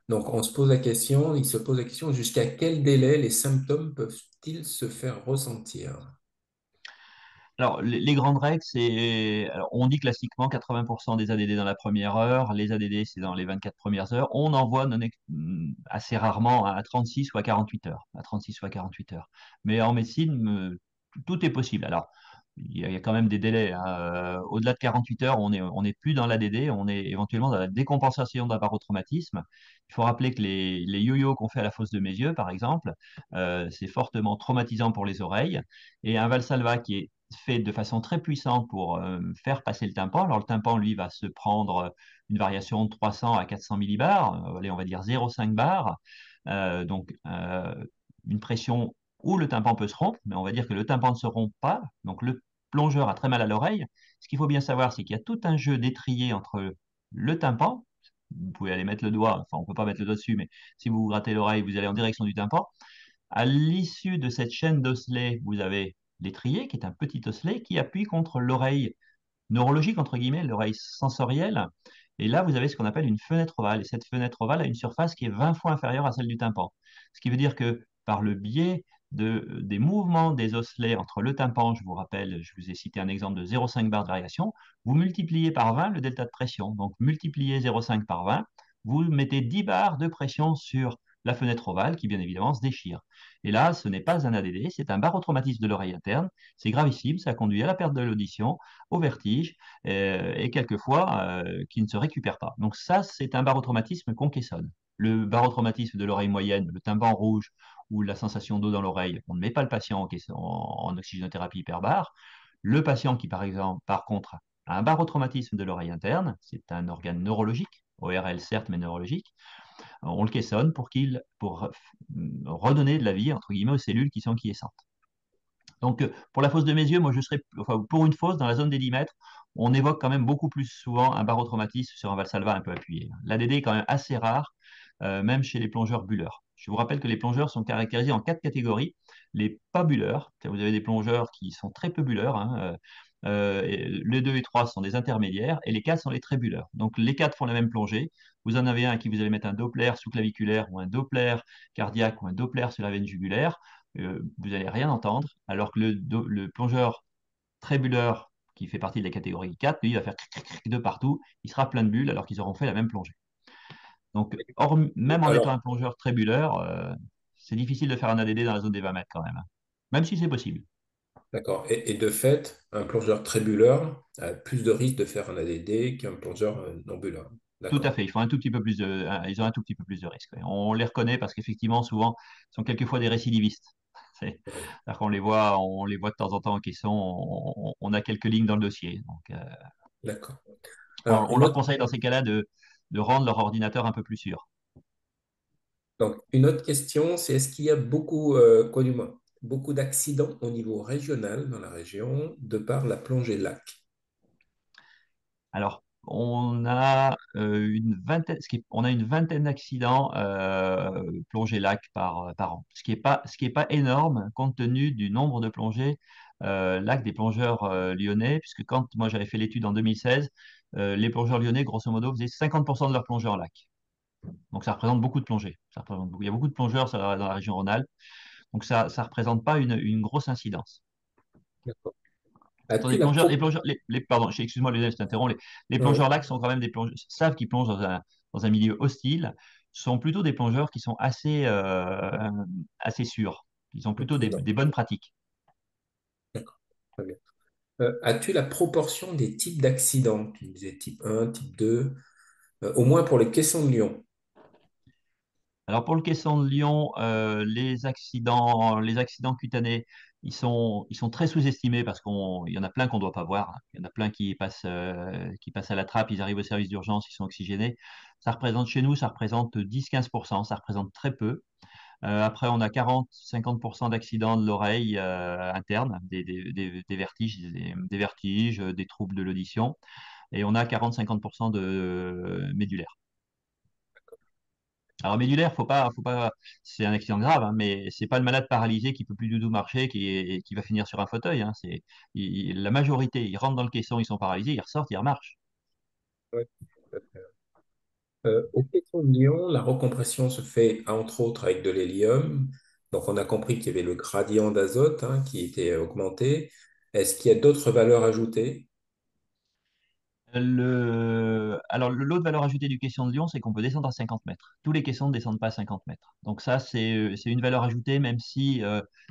Donc, on se pose la question, il se pose la question, jusqu'à quel délai les symptômes peuvent-ils se faire ressentir? Alors, les grandes règles, on dit classiquement 80% des ADD dans la première heure, les ADD, c'est dans les 24 premières heures. On en voit assez rarement à 36 ou à 48 heures. À 36 ou à 48 heures. Mais en médecine, tout est possible. Alors, il y a quand même des délais, hein. Au-delà de 48 heures, on est plus dans l'ADD, on est éventuellement dans la décompensation d'un barotraumatisme. Il faut rappeler que les yo-yo qu'on fait à la fosse de Mézieux, par exemple, c'est fortement traumatisant pour les oreilles. Et un Valsalva qui est fait de façon très puissante pour faire passer le tympan. Alors le tympan, lui, va se prendre une variation de 300 à 400 millibars, allez, on va dire 0,5 bar. Donc une pression où le tympan peut se rompre, mais on va dire que le tympan ne se rompt pas, donc le plongeur a très mal à l'oreille. Ce qu'il faut bien savoir, c'est qu'il y a tout un jeu d'étrier entre le tympan, vous pouvez aller mettre le doigt, enfin on ne peut pas mettre le doigt dessus, mais si vous vous grattez l'oreille, vous allez en direction du tympan. À l'issue de cette chaîne d'osselets, vous avez l'étrier, qui est un petit osselet qui appuie contre l'oreille neurologique, entre guillemets, l'oreille sensorielle. Et là, vous avez ce qu'on appelle une fenêtre ovale. Et cette fenêtre ovale a une surface qui est 20 fois inférieure à celle du tympan. Ce qui veut dire que par le biais des mouvements des osselets entre le tympan, je vous rappelle, je vous ai cité un exemple de 0,5 bar de variation, vous multipliez par 20 le delta de pression. Donc, multipliez 0,5 par 20, vous mettez 10 bars de pression sur la fenêtre ovale qui, bien évidemment, se déchire. Et là, ce n'est pas un ADD, c'est un barotraumatisme de l'oreille interne. C'est gravissime, ça conduit à la perte de l'audition, au vertige et quelquefois qui ne se récupère pas. Donc ça, c'est un barotraumatisme qu'on caissonne. Le barotraumatisme de l'oreille moyenne, le tympan rouge ou la sensation d'eau dans l'oreille, on ne met pas le patient en oxygénothérapie hyperbare. Le patient qui, par exemple, par contre, a un barotraumatisme de l'oreille interne, c'est un organe neurologique, ORL certes, mais neurologique, on le caissonne pour redonner de la vie, entre guillemets, aux cellules qui sont quiescentes. Donc, pour la fosse de mes yeux, moi, je serais, enfin, pour une fosse dans la zone des 10 mètres, on évoque quand même beaucoup plus souvent un barotraumatisme sur un valsalva un peu appuyé. L'ADD est quand même assez rare, même chez les plongeurs bulleurs. Je vous rappelle que les plongeurs sont caractérisés en 4 catégories. Les pas bulleurs, vous avez des plongeurs qui sont très peu bulleurs, hein, les 2 et 3 sont des intermédiaires, et les 4 sont les très bulleurs. Donc, les 4 font la même plongée. Vous en avez un à qui vous allez mettre un Doppler sous-claviculaire ou un Doppler cardiaque ou un Doppler sur la veine jugulaire, vous n'allez rien entendre, alors que le plongeur trébuleur, qui fait partie de la catégorie 4, lui, il va faire cric, cric, cric de partout, il sera plein de bulles alors qu'ils auront fait la même plongée. Donc, même en étant un Alors, plongeur trébuleur, c'est difficile de faire un ADD dans la zone des 20 mètres quand même, hein. Même si c'est possible. d'accord. Et de fait, un plongeur trébuleur a plus de risques de faire un ADD qu'un plongeur non buleur. Tout à D'accord. fait, ils ont un tout petit peu plus de risques. Ouais. On les reconnaît parce qu'effectivement, souvent, ce sont quelquefois des récidivistes. Oui, C'est-à-dire qu'on on les voit de temps en temps en caisson, on a quelques lignes dans le dossier. Donc, d'accord. Alors, on leur conseille dans ces cas-là de rendre leur ordinateur un peu plus sûr. donc, une autre question, c'est est-ce qu'il y a beaucoup, quoi du moins, beaucoup d'accidents au niveau régional dans la région de par la plongée lac? Alors, on a on a une vingtaine d'accidents plongée lac par an, ce qui est pas énorme compte tenu du nombre de plongées lac des plongeurs lyonnais, puisque quand moi j'avais fait l'étude en 2016, les plongeurs lyonnais, grosso modo, faisaient 50% de leurs plongées en lac. Donc ça représente beaucoup de plongées. Il y a beaucoup de plongeurs dans la région Rhône-Alpes, donc ça ne représente pas une grosse incidence. D'accord. Pourtant, As-tu la pro... pardon, excuse-moi, Lionel, je t'interromps. Les Oui, plongeurs lacs sont quand même des plongeurs, savent qu'ils plongent dans un milieu hostile, sont plutôt des plongeurs qui sont assez sûrs. Ils ont plutôt prudent. des bonnes pratiques. D'accord. Très bien. As-tu la proportion des types d'accidents? Tu me disais type 1, type 2, au moins pour les caissons de Lyon. Alors pour le caisson de Lyon, les accidents cutanés, ils sont très sous-estimés parce qu'il y en a plein qu'on ne doit pas voir. Il y en a plein qui passent à la trappe, ils arrivent au service d'urgence, ils sont oxygénés. Ça représente chez nous, ça représente 10-15%, ça représente très peu. Après, on a 40-50% d'accidents de l'oreille interne, des vertiges, des troubles de l'audition. Et on a 40-50% de médulaire. Alors, médulaire, faut pas, c'est un accident grave, hein, mais c'est pas le malade paralysé qui peut plus du tout marcher, qui va finir sur un fauteuil, hein. La majorité, ils rentrent dans le caisson, ils sont paralysés, ils ressortent, ils remarchent. Ouais. Au caisson de Lyon, la recompression se fait entre autres avec de l'hélium. Donc, on a compris qu'il y avait le gradient d'azote hein, qui était augmenté. Est-ce qu'il y a d'autres valeurs ajoutées? Alors, l'autre valeur ajoutée du caisson de Lyon, c'est qu'on peut descendre à 50 mètres. Tous les caissons ne descendent pas à 50 mètres. Donc ça, c'est une valeur ajoutée, même si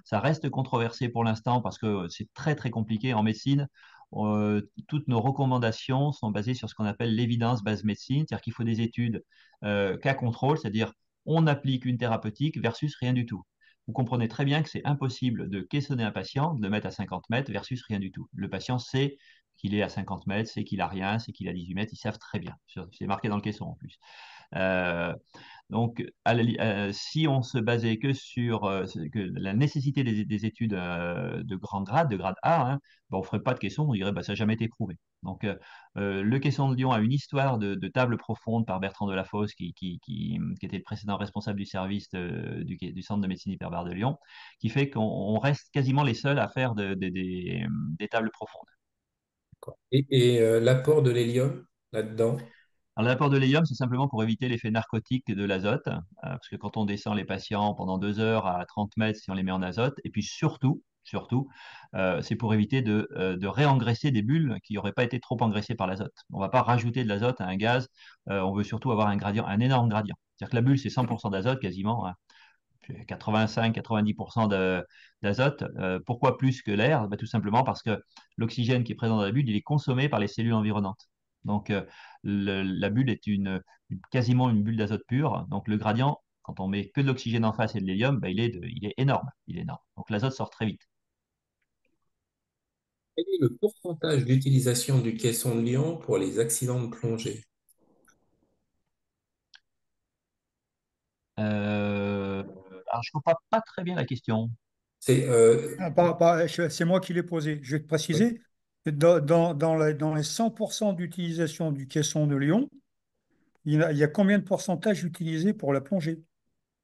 ça reste controversé pour l'instant, parce que c'est très, très compliqué en médecine. Toutes nos recommandations sont basées sur ce qu'on appelle l'évidence base médecine, c'est-à-dire qu'il faut des études cas contrôle, c'est-à-dire on applique une thérapeutique versus rien du tout. Vous comprenez très bien que c'est impossible de caissonner un patient, de le mettre à 50 mètres versus rien du tout. Le patient sait qu'il est à 50 mètres, c'est qu'il a rien, c'est qu'il a 18 mètres, ils savent très bien. C'est marqué dans le caisson en plus. Euh, Donc, si on se basait que sur que la nécessité des études de grand grade, de grade A, hein, ben, on ne ferait pas de caisson, on dirait bah, ça n'a jamais été prouvé. Donc, le caisson de Lyon a une histoire de table profonde par Bertrand Delafosse, qui était le précédent responsable du service du Centre de médecine hyperbare de Lyon, qui fait qu'on reste quasiment les seuls à faire des tables profondes. Et l'apport de l'hélium là-dedans? Alors, l'apport de l'hélium, c'est simplement pour éviter l'effet narcotique de l'azote, parce que quand on descend les patients pendant 2 heures à 30 mètres, si on les met en azote, et puis surtout, c'est pour éviter de réengraisser des bulles qui n'auraient pas été trop engraissées par l'azote. On ne va pas rajouter de l'azote à un gaz, on veut surtout avoir un gradient, un énorme gradient. C'est-à-dire que la bulle, c'est 100% d'azote quasiment, hein, 85-90% d'azote. Pourquoi plus que l'air? Bah, tout simplement parce que l'oxygène qui est présent dans la bulle, il est consommé par les cellules environnantes. Donc, la bulle est quasiment une bulle d'azote pure. Donc, le gradient, quand on met que de l'oxygène en face et de l'hélium, bah, il est énorme. Il est énorme. Donc, l'azote sort très vite. Quel est le pourcentage d'utilisation du caisson de Lyon pour les accidents de plongée? Euh, alors, je ne comprends pas très bien la question. C'est C'est moi qui l'ai posé. Je vais te oui. préciser, dans les 100% d'utilisation du caisson de Lyon, il y a combien de pourcentage utilisé pour la plongée,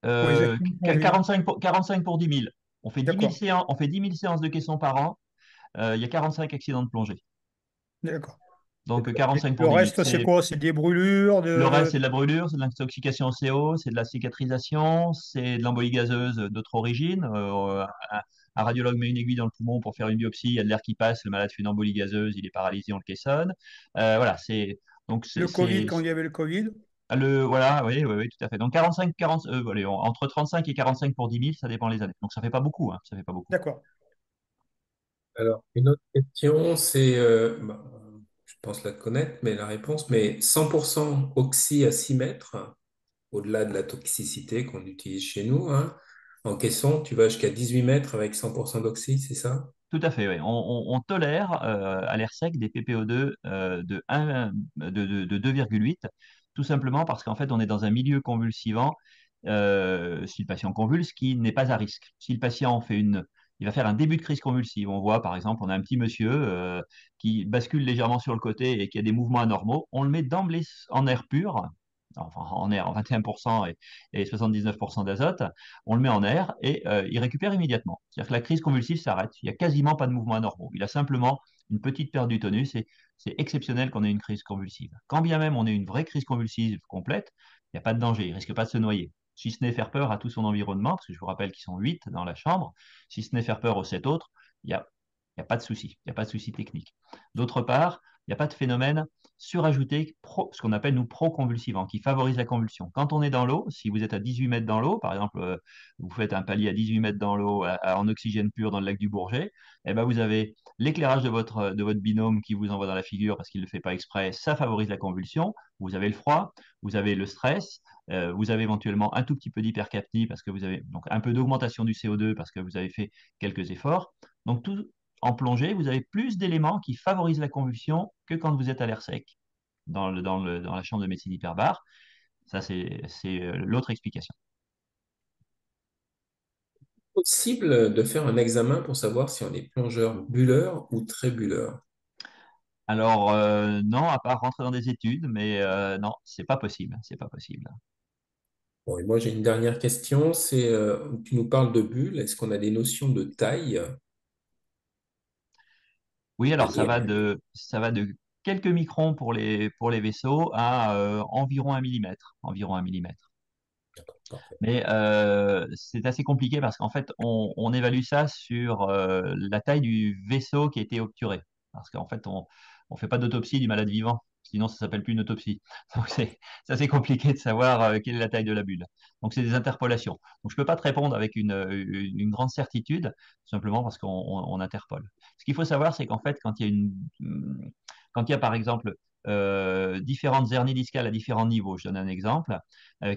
pour les accidents de plongée, hein? 45 pour 10 000. D'accord, On fait 10 000 séances de caisson par an. Il y a 45 accidents de plongée. d'accord. Donc Et 45 le pour 10 000. reste, c'est quoi? C'est des brûlures, Le reste, c'est de la brûlure, c'est de l'intoxication au CO, c'est de la cicatrisation, c'est de l'embolie gazeuse d'autre origine. Un radiologue met une aiguille dans le poumon pour faire une biopsie, il y a de l'air qui passe, le malade fait une embolie gazeuse, il est paralysé, on le caissonne. Voilà, le Covid, quand il y avait le Covid. voilà, oui, oui, oui, tout à fait. Donc 45, 40, allez, entre 35 et 45 pour 10 000, ça dépend les années. Donc ça fait pas beaucoup, hein, ça fait pas beaucoup. D'accord. Alors, une autre question, je pense la connaître, mais la réponse, mais 100% oxy à 6 mètres, au-delà de la toxicité qu'on utilise chez nous, hein, en caisson, tu vas jusqu'à 18 mètres avec 100% d'oxy, c'est ça? Tout à fait, oui. On tolère à l'air sec des PPO2 de 2,8, tout simplement parce qu'en fait, on est dans un milieu convulsivant. Si le patient convulse, qui n'est pas à risque. Si le patient il va faire un début de crise convulsive. On voit, par exemple, on a un petit monsieur qui bascule légèrement sur le côté et qui a des mouvements anormaux. On le met d'emblée en air pur, enfin en air en 21% et 79% d'azote. On le met en air et il récupère immédiatement. C'est-à-dire que la crise convulsive s'arrête. Il n'y a quasiment pas de mouvements anormaux. Il a simplement une petite perte du tonus et c'est exceptionnel qu'on ait une crise convulsive. Quand bien même on ait une vraie crise convulsive complète, il n'y a pas de danger, il ne risque pas de se noyer. Si ce n'est faire peur à tout son environnement, parce que je vous rappelle qu'ils sont 8 dans la chambre, si ce n'est faire peur aux 7 autres, il n'y a pas de souci, il n'y a pas de souci technique. D'autre part, il n'y a pas de phénomène surajouté, ce qu'on appelle nous proconvulsivant, qui favorise la convulsion. Quand on est dans l'eau, si vous êtes à 18 mètres dans l'eau, par exemple, vous faites un palier à 18 mètres dans l'eau en oxygène pur dans le lac du Bourget, eh ben vous avez l'éclairage de votre binôme qui vous envoie dans la figure parce qu'il ne le fait pas exprès, ça favorise la convulsion. Vous avez le froid, vous avez le stress, vous avez éventuellement un tout petit peu d'hypercapnie parce que vous avez donc un peu d'augmentation du CO2 parce que vous avez fait quelques efforts. Donc tout en plongée, vous avez plus d'éléments qui favorisent la convulsion que quand vous êtes à l'air sec dans la chambre de médecine hyperbare. Ça, c'est l'autre explication. Possible de faire un examen pour savoir si on est plongeur bulleur ou très bulleur. Alors, non, à part rentrer dans des études, mais non, c'est pas possible. C'est pas possible. Bon, et moi, j'ai une dernière question, tu nous parles de bulles, est-ce qu'on a des notions de taille? Oui, alors C'est-à-dire, ça va de quelques microns pour les vaisseaux à environ 1 millimètre. Environ 1 millimètre. parfait. Mais c'est assez compliqué parce qu'en fait, on évalue ça sur la taille du vaisseau qui a été obturé. Parce qu'en fait, on ne fait pas d'autopsie du malade vivant. Sinon, ça s'appelle plus une autopsie. Donc, c'est assez compliqué de savoir quelle est la taille de la bulle. Donc, c'est des interpolations. Donc, je ne peux pas te répondre avec une grande certitude, simplement parce qu'on interpole. Ce qu'il faut savoir, c'est qu'en fait, quand il y a par exemple différentes hernies discales à différents niveaux, je donne un exemple,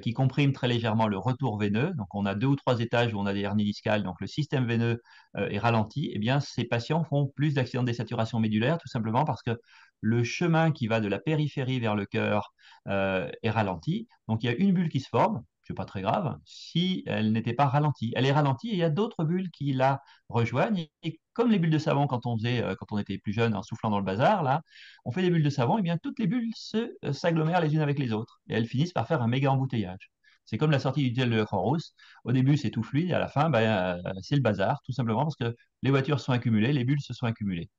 qui comprime très légèrement le retour veineux. Donc, on a 2 ou 3 étages où on a des hernies discales, donc le système veineux est ralenti. Eh bien, ces patients font plus d'accidents de désaturation médulaire, tout simplement parce que le chemin qui va de la périphérie vers le cœur est ralenti. Donc, il y a une bulle qui se forme. c'est pas très grave, si elle n'était pas ralentie. Elle est ralentie et il y a d'autres bulles qui la rejoignent. Et comme les bulles de savon, quand on était plus jeune, en soufflant dans le bazar, là, on fait des bulles de savon, et bien toutes les bulles s'agglomèrent les unes avec les autres. Et elles finissent par faire un méga embouteillage. C'est comme la sortie du gel de Croix-Rousse. Au début, c'est tout fluide, et à la fin, c'est le bazar, tout simplement parce que les voitures sont accumulées, les bulles se sont accumulées.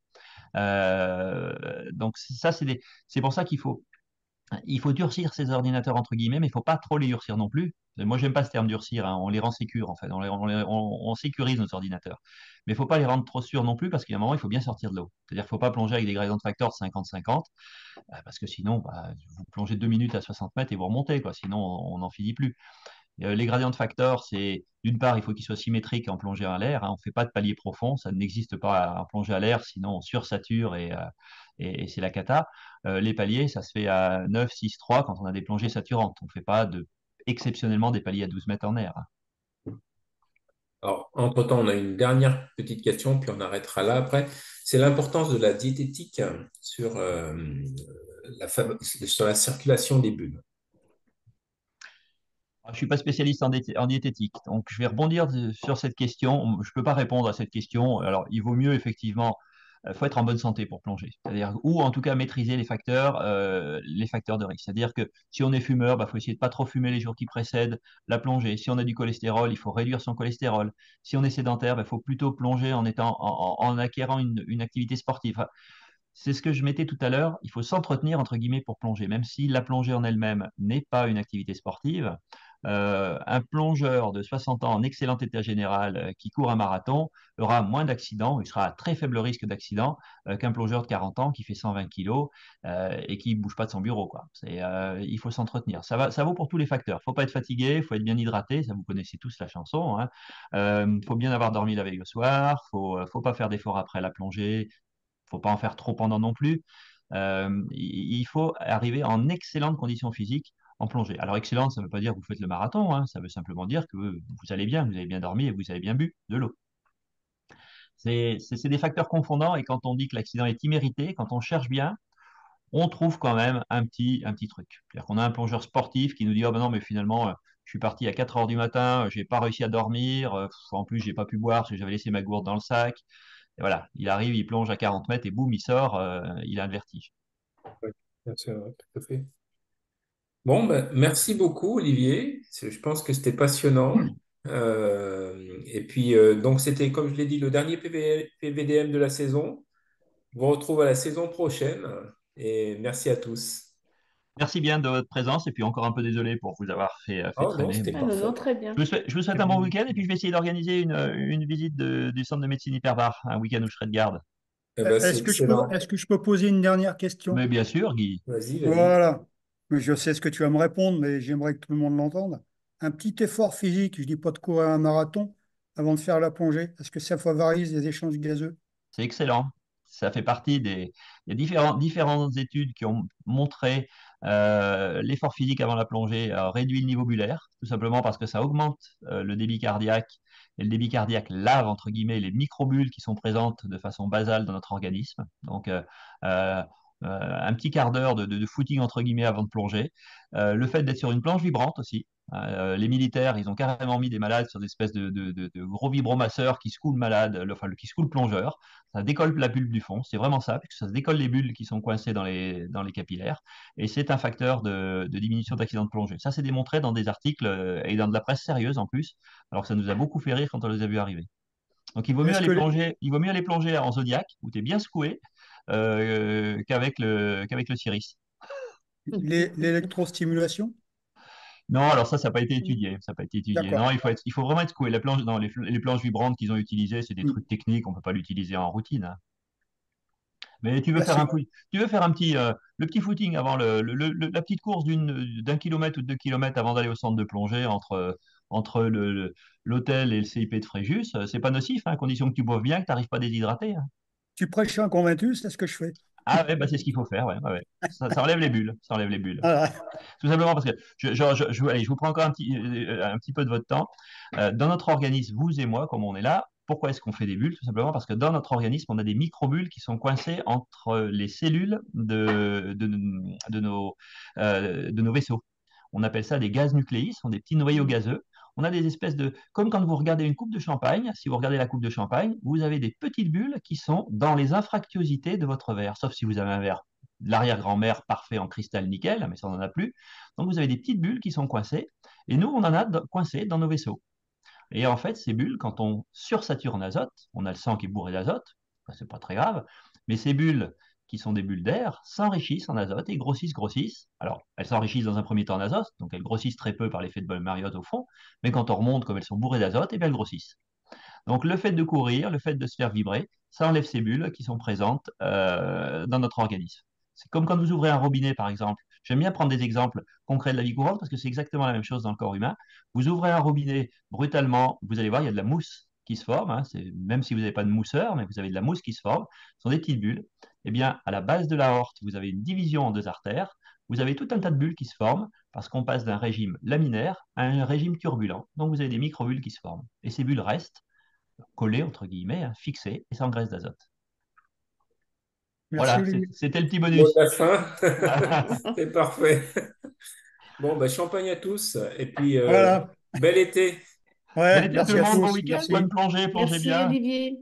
Donc ça, c'est pour ça il faut durcir ces ordinateurs entre guillemets, mais il faut pas trop les durcir non plus. Moi, j'aime pas ce terme durcir, hein. On les rend sécures en fait, on sécurise nos ordinateurs. Mais il faut pas les rendre trop sûrs non plus parce qu'à un moment, il faut bien sortir de l'eau. C'est-à-dire qu'il faut pas plonger avec des gradient factor de 50-50 parce que sinon, vous plongez 2 minutes à 60 mètres et vous remontez, quoi. Sinon, on n'en finit plus. Les gradients de factor, c'est d'une part, il faut qu'ils soient symétriques en plongée à l'air, hein. On ne fait pas de palier profond, ça n'existe pas en plongée à l'air, sinon on sursature et c'est la cata. Les paliers, ça se fait à 9, 6, 3 quand on a des plongées saturantes. On ne fait pas exceptionnellement des paliers à 12 mètres en air, hein. Alors, entre-temps, on a une dernière petite question, puis on arrêtera là après. C'est l'importance de la diététique sur, sur la circulation des bulles. Je ne suis pas spécialiste en diététique, donc je vais rebondir sur cette question. Je ne peux pas répondre à cette question. Alors, il vaut mieux effectivement, faut être en bonne santé pour plonger. C'est-à-dire, ou en tout cas maîtriser les facteurs de risque. C'est-à-dire que si on est fumeur, faut essayer de pas trop fumer les jours qui précèdent la plongée. Si on a du cholestérol, il faut réduire son cholestérol. Si on est sédentaire, il faut plutôt plonger en acquérant une activité sportive. Enfin, c'est ce que je mettais tout à l'heure. Il faut s'entretenir entre guillemets pour plonger, même si la plongée en elle-même n'est pas une activité sportive. Un plongeur de 60 ans en excellent état général qui court un marathon aura moins d'accidents, il sera à très faible risque d'accident qu'un plongeur de 40 ans qui fait 120 kilos et qui ne bouge pas de son bureau, quoi. Il faut s'entretenir. Ça vaut pour tous les facteurs. Il ne faut pas être fatigué, il faut être bien hydraté, ça vous connaissez tous la chanson, hein. Faut bien avoir dormi la veille au soir, faut pas faire d'efforts après la plongée, faut pas en faire trop pendant non plus. Il faut arriver en excellentes conditions physiques en plongée. Alors, excellente, ça ne veut pas dire que vous faites le marathon, hein, ça veut simplement dire que vous allez bien, vous avez bien dormi et vous avez bien bu de l'eau. C'est des facteurs confondants et quand on dit que l'accident est immérité, quand on cherche bien, on trouve quand même un petit truc. C'est-à-dire qu'on a un plongeur sportif qui nous dit: oh ben non, mais finalement, je suis parti à 4 heures du matin, j'ai pas réussi à dormir, en plus, j'ai pas pu boire parce que j'avais laissé ma gourde dans le sac. Et voilà, il arrive, il plonge à 40 mètres et boum, il sort, il a le vertige. Oui, bien sûr, ouais, tout à fait. Bon, ben, merci beaucoup, Olivier. Je pense que c'était passionnant. Et puis, donc, c'était, comme je l'ai dit, le dernier PVDM de la saison. On vous retrouve à la saison prochaine. Et merci à tous. Merci bien de votre présence et puis encore un peu désolé pour vous avoir fait Oh non, traîner. c'était Mais Ah non, non, parfait. très bien. je vous souhaite un bon week-end et puis je vais essayer d'organiser une visite du centre de médecine hyperbare, un week-end où je serai de garde. Eh ben, c'est excellent. Est-ce que je peux poser une dernière question? Mais bien sûr, Guy. Vas-y, vas-y. Voilà. Mais je sais ce que tu vas me répondre, mais j'aimerais que tout le monde l'entende. Un petit effort physique, je dis pas de courir un marathon avant de faire la plongée. Est-ce que ça favorise les échanges gazeux? C'est excellent. Ça fait partie des. Il y a différentes études qui ont montré l'effort physique avant la plongée réduit le niveau bullaire, tout simplement parce que ça augmente le débit cardiaque. Et le débit cardiaque lave, entre guillemets, les microbules qui sont présentes de façon basale dans notre organisme. Donc, euh, un petit quart d'heure de footing, entre guillemets, avant de plonger. Le fait d'être sur une planche vibrante aussi. Les militaires, ils ont carrément mis des malades sur des espèces de gros vibromasseurs qui secouent le malade, enfin, qui secouent le plongeur. Ça décolle la bulle du fond, c'est vraiment ça, puisque ça se décolle les bulles qui sont coincées dans les capillaires, et c'est un facteur de diminution d'accident de plongée. Ça, c'est démontré dans des articles et dans de la presse sérieuse en plus, alors que ça nous a beaucoup fait rire quand on les a vus arriver. Donc, Est-ce que il vaut mieux aller plonger en Zodiac, où tu es bien secoué, qu'avec le Ciris. l'électrostimulation? Non, alors ça n'a pas été étudié. Ça n'a pas été étudié. Non, D'accord. il faut vraiment être secoué. La planche, non, les planches vibrantes qu'ils ont utilisées, c'est des Hmm. trucs techniques, on ne peut pas l'utiliser en routine, hein. Mais tu veux Parce faire que le petit footing avant la petite course d'un kilomètre ou de 2 kilomètres avant d'aller au centre de plongée entre l'hôtel et le CIP de Fréjus, c'est pas nocif, hein, à condition que tu boives bien, que tu n'arrives pas déshydraté, hein. tu prêches un convaincu, c'est ce que je fais. Ah ouais, c'est ce qu'il faut faire, ouais, ouais, ouais. Ça enlève les bulles, ça enlève les bulles. Voilà. Tout simplement parce que allez, je vous prends encore un petit peu de votre temps. Dans notre organisme, vous et moi, comme on est là, pourquoi est-ce qu'on fait des bulles? Tout simplement parce que dans notre organisme, on a des microbules qui sont coincées entre les cellules de nos vaisseaux. On appelle ça des gaz nucléis, ce sont des petits noyaux gazeux. On a des espèces de... Comme quand vous regardez une coupe de champagne, si vous regardez la coupe de champagne, vous avez des petites bulles qui sont dans les infractuosités de votre verre, sauf si vous avez un verre de l'arrière-grand-mère parfait en cristal nickel, mais ça, on n'en a plus. Donc, vous avez des petites bulles qui sont coincées, et nous, on en a coincées dans nos vaisseaux. Et en fait, ces bulles, quand on sursature en azote, on a le sang qui est bourré d'azote, c'est pas très grave, mais ces bulles, qui sont des bulles d'air, s'enrichissent en azote et grossissent, grossissent. Alors, elles s'enrichissent dans un premier temps en azote, donc elles grossissent très peu par l'effet de Boll-Mariotte au fond, mais quand on remonte, comme elles sont bourrées d'azote, et bien elles grossissent. Donc, le fait de courir, le fait de se faire vibrer, ça enlève ces bulles qui sont présentes dans notre organisme. C'est comme quand vous ouvrez un robinet, par exemple. J'aime bien prendre des exemples concrets de la vie courante parce que c'est exactement la même chose dans le corps humain. Vous ouvrez un robinet brutalement, vous allez voir, il y a de la mousse qui se forme. Hein. Même si vous n'avez pas de mousseur, mais vous avez de la mousse qui se forme. Ce sont des petites bulles. Eh bien, à la base de l'aorte, vous avez une division en deux artères. Vous avez tout un tas de bulles qui se forment parce qu'on passe d'un régime laminaire à un régime turbulent. Donc, vous avez des microbules qui se forment. Et ces bulles restent collées, entre guillemets, hein, fixées, et s'engraissent d'azote. Merci, Voilà, Olivier. c'était le petit Mot bonus. de la fin. C'est parfait. Bon, ben, champagne à tous. Et puis, Voilà. bel été. Bel Ouais, été tout merci le à monde, bon tous. week-end, Merci. bonne plongée, plongez Merci bien. Olivier.